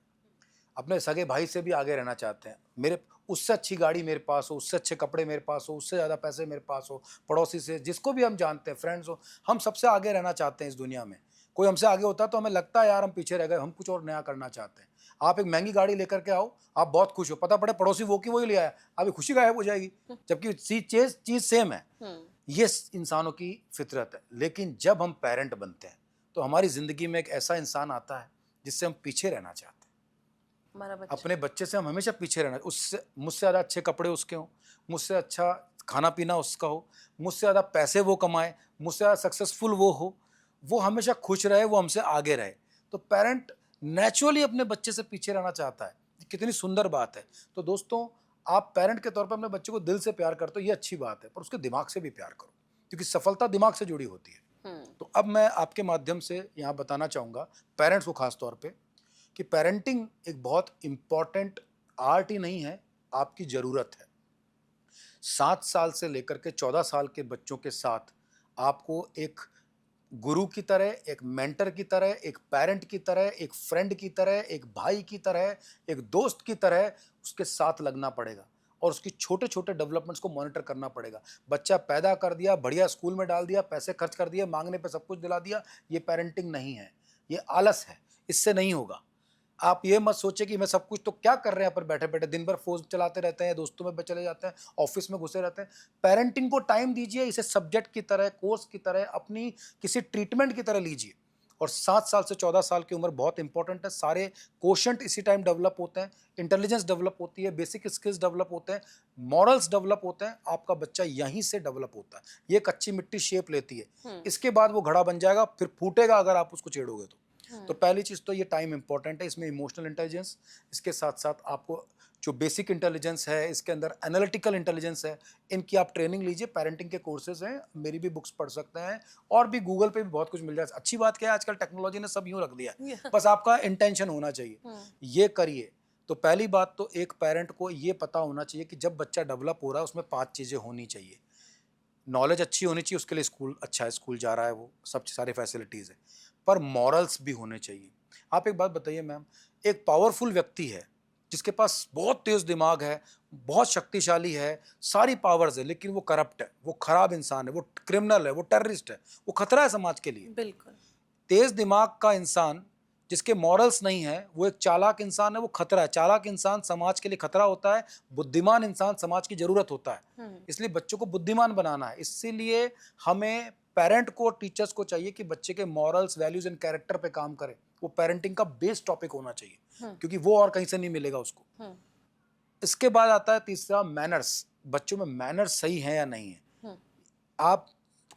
अपने सगे भाई से भी आगे रहना चाहते हैं। मेरे उससे अच्छी गाड़ी मेरे पास हो, उससे अच्छे कपड़े मेरे पास हो, उससे ज़्यादा पैसे मेरे पास हो, पड़ोसी से, जिसको भी हम जानते हैं, फ्रेंड्स हो, हम सबसे आगे रहना चाहते हैं इस दुनिया में। कोई हमसे आगे होता है तो हमें लगता है यार हम पीछे रह गए, हम कुछ और नया करना चाहते हैं। आप एक महंगी गाड़ी लेकर के आओ, आप बहुत खुश हो, पता पड़े पड़ोसी वो की वही ले आया, अभी खुशी गायब हो जाएगी, जबकि चीज़ सेम है। ये इंसानों की फितरत है। लेकिन जब हम पेरेंट बनते हैं तो हमारी ज़िंदगी में एक ऐसा इंसान आता है जिससे हम पीछे रहना चाहते हैं। हमारा बच्चा। अपने बच्चे से हम हमेशा पीछे रहना, उससे मुझसे ज़्यादा अच्छे कपड़े उसके हों, मुझसे अच्छा खाना पीना उसका हो, मुझसे ज़्यादा पैसे वो कमाए, मुझसे ज़्यादा सक्सेसफुल वो हो, वो हमेशा खुश रहे, वो हमसे आगे रहे। तो पेरेंट नेचुरली अपने बच्चे से पीछे रहना चाहता है। कितनी सुंदर बात है। तो दोस्तों, आप पेरेंट के तौर पर अपने बच्चे को दिल से प्यार करते हो, ये अच्छी बात है, पर उसके दिमाग से भी प्यार करो, क्योंकि सफलता दिमाग से जुड़ी होती है। तो अब मैं आपके माध्यम से यहाँ बताना चाहूँगा पेरेंट्स को खास तौर पे, कि पेरेंटिंग एक बहुत इम्पॉर्टेंट आर्ट ही नहीं है, आपकी ज़रूरत है। 7 साल से लेकर के 14 साल के बच्चों के साथ आपको एक गुरु की तरह, एक मेंटर की तरह, एक पेरेंट की तरह, एक फ्रेंड की तरह, एक भाई की तरह, एक दोस्त की तरह उसके साथ लगना पड़ेगा और उसकी छोटे-छोटे डेवलपमेंट्स को मॉनिटर करना पड़ेगा। बच्चा पैदा कर दिया, बढ़िया स्कूल में डाल दिया, पैसे खर्च कर दिए, माँगने पे सब कुछ दिला दिया, ये पेरेंटिंग नहीं है, ये आलस है, इससे नहीं होगा। आप ये मत सोचिए कि मैं सब कुछ तो क्या कर रहे हैं पर बैठे-बैठे दिन भर फ़ोन चलाते रहते हैं, दोस्तों में चले जाते हैं, ऑफ़िस में घुसे रहते हैं। पेरेंटिंग को टाइम दीजिए, इसे सब्जेक्ट की तरह, कोर्स की तरह, अपनी किसी ट्रीटमेंट की तरह लीजिए। और 7 साल से 14 साल की उम्र बहुत इंपॉर्टेंट है। सारे कोशंट इसी टाइम डेवलप होते हैं, इंटेलिजेंस डेवलप होती है, बेसिक स्किल्स डेवलप होते हैं, मॉरल्स डेवलप होते हैं। आपका बच्चा यहीं से डेवलप होता है। ये कच्ची मिट्टी शेप लेती है। इसके बाद वो घड़ा बन जाएगा, फिर फूटेगा अगर आप उसको छेड़ोगे तो। तो पहली चीज़ तो ये टाइम इंपॉर्टेंट है, इसमें इमोशनल इंटेलिजेंस, इसके साथ साथ आपको जो बेसिक इंटेलिजेंस है, इसके अंदर एनालिटिकल इंटेलिजेंस है, इनकी आप ट्रेनिंग लीजिए। पेरेंटिंग के कोर्सेज हैं, मेरी भी बुक्स पढ़ सकते हैं और भी गूगल पे भी बहुत कुछ मिल जाएगा। अच्छी बात क्या है, आजकल टेक्नोलॉजी ने सब यूँ रख दिया है, बस आपका इंटेंशन होना चाहिए, ये करिए। तो पहली बात तो एक पेरेंट को ये पता होना चाहिए कि जब बच्चा डेवलप हो रहा है उसमें 5 चीज़ें होनी चाहिए। नॉलेज अच्छी होनी चाहिए, उसके लिए स्कूल अच्छा है, स्कूल जा रहा है वो, सब सारी फैसिलिटीज़ है, पर मॉरल्स भी होने चाहिए। आप एक बात बताइए मैम, एक पावरफुल व्यक्ति है, जिसके पास बहुत तेज़ दिमाग है, बहुत शक्तिशाली है, सारी पावर्स है, लेकिन वो करप्ट है, वो खराब इंसान है, वो क्रिमिनल है, वो टेररिस्ट है, वो खतरा है समाज के लिए। बिल्कुल। तेज दिमाग का इंसान जिसके मॉरल्स नहीं है, वो एक चालाक इंसान है, वो खतरा है। चालाक इंसान समाज के लिए खतरा होता है, बुद्धिमान इंसान समाज की जरूरत होता है। इसलिए बच्चों को बुद्धिमान बनाना है। इसीलिए हमें पेरेंट को, टीचर्स को चाहिए कि बच्चे के मॉरल्स, वैल्यूज एंड कैरेक्टर पे काम करें। वो पेरेंटिंग का बेस टॉपिक होना चाहिए, क्योंकि वो और कहीं से नहीं मिलेगा उसको। इसके बाद आता है तीसरा, मैनर्स। बच्चों में मैनर्स सही है या नहीं है। आप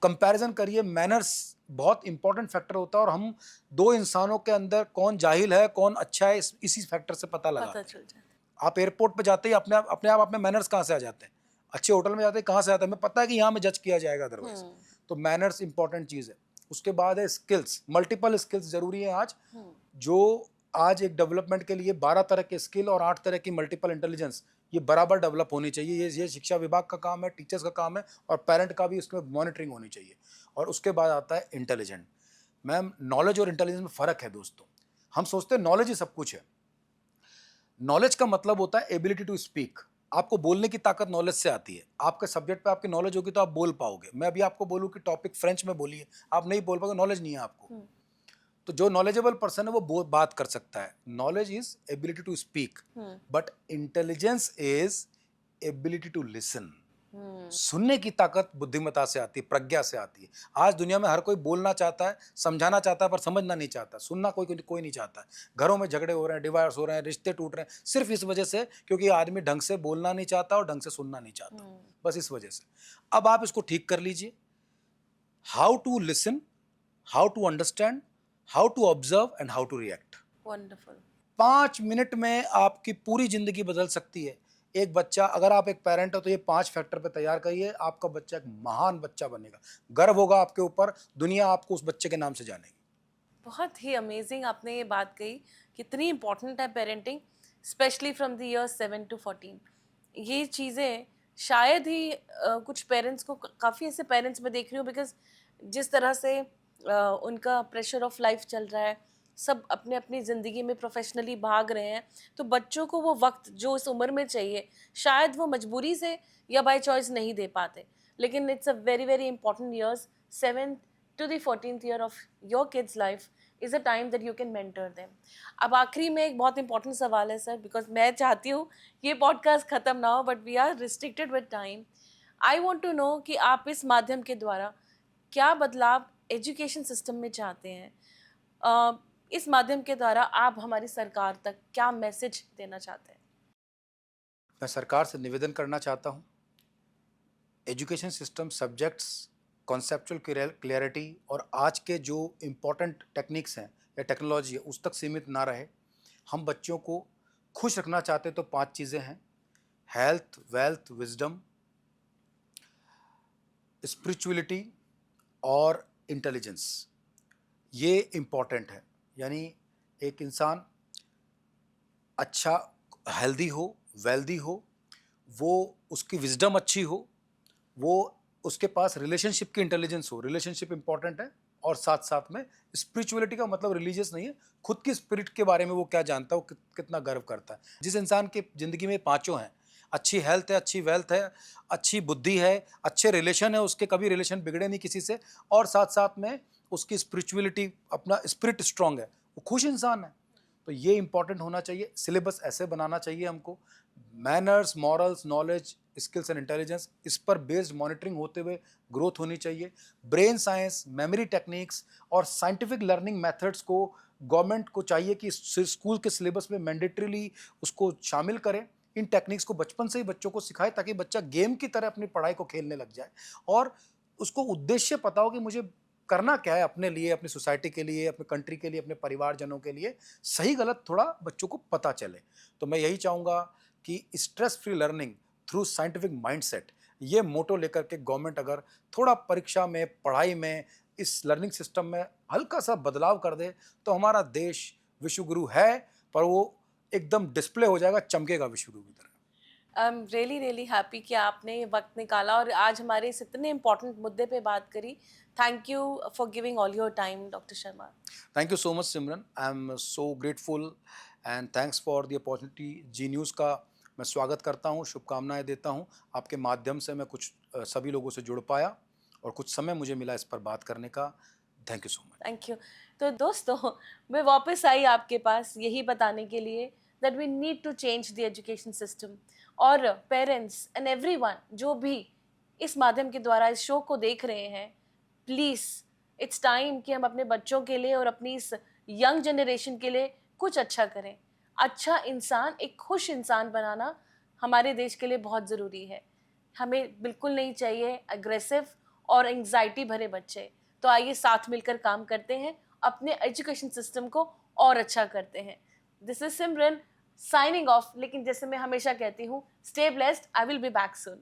कंपैरिजन करिए, मैनर्स बहुत इंपॉर्टेंट फैक्टर होता है और हम दो इंसानों के अंदर कौन जाहिल है कौन अच्छा है इसी फैक्टर से पता लगाते हैं। चल जाता है। आप एयरपोर्ट पे जाते ही अपने आप में मैनर्स कहाँ से आ जाते हैं। अच्छे होटल में जाते हैं, कहाँ से आता है, हमें पता है कि यहाँ में जज किया जाएगा अदरवाइज। तो मैनर्स इंपॉर्टेंट चीज़ है। उसके बाद है स्किल्स। मल्टीपल स्किल्स जरूरी है आज। जो आज एक डेवलपमेंट के लिए 12 तरह के स्किल और 8 तरह की मल्टीपल इंटेलिजेंस, ये बराबर डेवलप होनी चाहिए। ये शिक्षा विभाग का काम है, टीचर्स का काम है और पेरेंट का भी उसमें मॉनिटरिंग होनी चाहिए। और उसके बाद आता है इंटेलिजेंट। मैम, नॉलेज और इंटेलिजेंस में फ़र्क है दोस्तों। हम सोचते हैं नॉलेज ही सब कुछ है। नॉलेज का मतलब होता है एबिलिटी टू स्पीक। आपको बोलने की ताकत नॉलेज से आती है। आपके सब्जेक्ट पे आपकी नॉलेज होगी तो आप बोल पाओगे। मैं अभी आपको बोलूँ कि टॉपिक फ्रेंच में बोलिए, आप नहीं बोल पाओगे, नॉलेज नहीं है आपको। तो जो नॉलेजेबल पर्सन है वो बात कर सकता है। Knowledge is ability to speak, but intelligence is ability to listen. सुनने की ताकत बुद्धिमत्ता से आती है, प्रज्ञा से आती है। आज दुनिया में हर कोई बोलना चाहता है, समझाना चाहता है, पर समझना नहीं चाहता। सुनना कोई नहीं चाहता है। घरों में झगड़े हो रहे हैं, डिवोर्स हो रहे हैं, रिश्ते टूट रहे हैं, सिर्फ इस वजह से क्योंकि आदमी ढंग से बोलना नहीं चाहता और ढंग से सुनना नहीं चाहता। बस इस वजह से। अब आप इसको ठीक कर लीजिए। How to listen, how to understand, how to observe and how to react. Wonderful. 5 minute में आपकी पूरी जिंदगी बदल सकती है। एक बच्चा, अगर आप एक पेरेंट हो तो ये 5 फैक्टर पे तैयार करिए, आपका बच्चा एक महान बच्चा बनेगा। गर्व होगा आपके ऊपर, दुनिया आपको उस बच्चे के नाम से जानेगी। बहुत ही अमेजिंग आपने ये बात कही, कितनी इम्पोर्टेंट है parenting, specially from the year 7 to 14। ये चीज़ें शायद ही कुछ पेरेंट्स को, काफ़ी ऐसे पेरेंट्स मैं देख रही हूँ, बिकॉज जिस तरह से उनका प्रेशर ऑफ लाइफ चल रहा है, सब अपने अपनी ज़िंदगी में प्रोफेशनली भाग रहे हैं, तो बच्चों को वो वक्त जो इस उम्र में चाहिए शायद वो मजबूरी से या बाय चॉइस नहीं दे पाते। लेकिन it's a very very important years, 7th to the 14th year of your kid's life is a time that you can mentor them. अब आखिरी में एक बहुत इंपॉर्टेंट सवाल है सर, बिकॉज मैं चाहती हूँ ये पॉडकास्ट ख़त्म ना हो, but we are restricted with time. I want to know कि आप इस माध्यम के द्वारा क्या बदलाव एजुकेशन सिस्टम में चाहते हैं। इस माध्यम के द्वारा आप हमारी सरकार तक क्या मैसेज देना चाहते हैं? मैं सरकार से निवेदन करना चाहता हूँ, education system subjects, conceptual clarity और आज के जो इम्पोर्टेंट टेक्निक्स हैं या टेक्नोलॉजी है उस तक सीमित ना रहे। हम बच्चों को खुश रखना चाहते तो 5 चीज़ें हैं: हेल्थ, वेल्थ, विजडम, स्पिरिचुअलिटी और इंटेलिजेंस। ये इम्पॉर्टेंट है। यानी एक इंसान अच्छा, हेल्दी हो, वेल्दी हो, वो उसकी विजडम अच्छी हो, वो उसके पास रिलेशनशिप की इंटेलिजेंस हो। रिलेशनशिप इंपॉर्टेंट है, और साथ साथ में स्पिरिचुअलिटी का मतलब रिलीजियस नहीं है, खुद की स्पिरिट के बारे में वो क्या जानता है, वो कितना गर्व करता है। जिस इंसान की जिंदगी में पांचों हैं, अच्छी हेल्थ है, अच्छी वेल्थ है, अच्छी बुद्धि है, अच्छे रिलेशन है, उसके कभी रिलेशन बिगड़े नहीं किसी से, और साथ साथ में उसकी स्पिरिचुअलिटी, अपना स्पिरिट स्ट्रांग है, वो खुश इंसान है। तो ये इंपॉर्टेंट होना चाहिए। सिलेबस ऐसे बनाना चाहिए हमको, manners, morals, knowledge, skills and intelligence, इस पर बेस्ड मॉनिटरिंग होते हुए ग्रोथ होनी चाहिए। ब्रेन साइंस, मेमोरी टेक्निक्स और साइंटिफिक लर्निंग मेथड्स को गवर्नमेंट को चाहिए कि स्कूल के सिलेबस में मैंडेटरीली उसको शामिल करें। इन टेक्निक्स को बचपन से ही बच्चों को सिखाए, ताकि बच्चा गेम की तरह अपनी पढ़ाई को खेलने लग जाए, और उसको उद्देश्य पता हो कि मुझे करना क्या है अपने लिए, अपनी सोसाइटी के लिए, अपने कंट्री के लिए, अपने परिवारजनों के लिए। सही गलत थोड़ा बच्चों को पता चले। तो मैं यही चाहूँगा कि stress free learning through scientific mindset, ये मोटो लेकर के गवर्नमेंट अगर थोड़ा परीक्षा में, पढ़ाई में, इस लर्निंग सिस्टम में हल्का सा बदलाव कर दे, तो हमारा देश विश्वगुरु है, पर वो एकदम डिस्प्ले हो जाएगा, चमकेगा विश्वगुरु की तरह। I am really really happy कि आपने ये वक्त निकाला और आज हमारे इस इतने इम्पोर्टेंट मुद्दे पे बात करी। Thank you for giving all your time doctor Sharma. Thank you so much Simran, I am so grateful and thanks for the opportunity. Zee News का मैं स्वागत करता हूँ, शुभकामनाएं देता हूँ। आपके माध्यम से मैं कुछ सभी लोगों से जुड़ पाया, और कुछ समय मुझे मिला इस पर बात करने का। Thank you so much. Thank you. तो दोस्तों, मैं वापस आई आपके पास यही बताने के लिए that we need to change the education system. और पेरेंट्स एंड एवरीवन जो भी इस माध्यम के द्वारा इस शो को देख रहे हैं, प्लीज़ इट्स टाइम कि हम अपने बच्चों के लिए और अपनी इस यंग जनरेशन के लिए कुछ अच्छा करें। अच्छा इंसान, एक खुश इंसान बनाना हमारे देश के लिए बहुत ज़रूरी है। हमें बिल्कुल नहीं चाहिए अग्रेसिव और एंग्जाइटी भरे बच्चे। तो आइए साथ मिलकर काम करते हैं, अपने एजुकेशन सिस्टम को और अच्छा करते हैं। This is Simran signing off, लेकिन जैसे मैं हमेशा कहती हूँ, stay blessed, I will be back soon.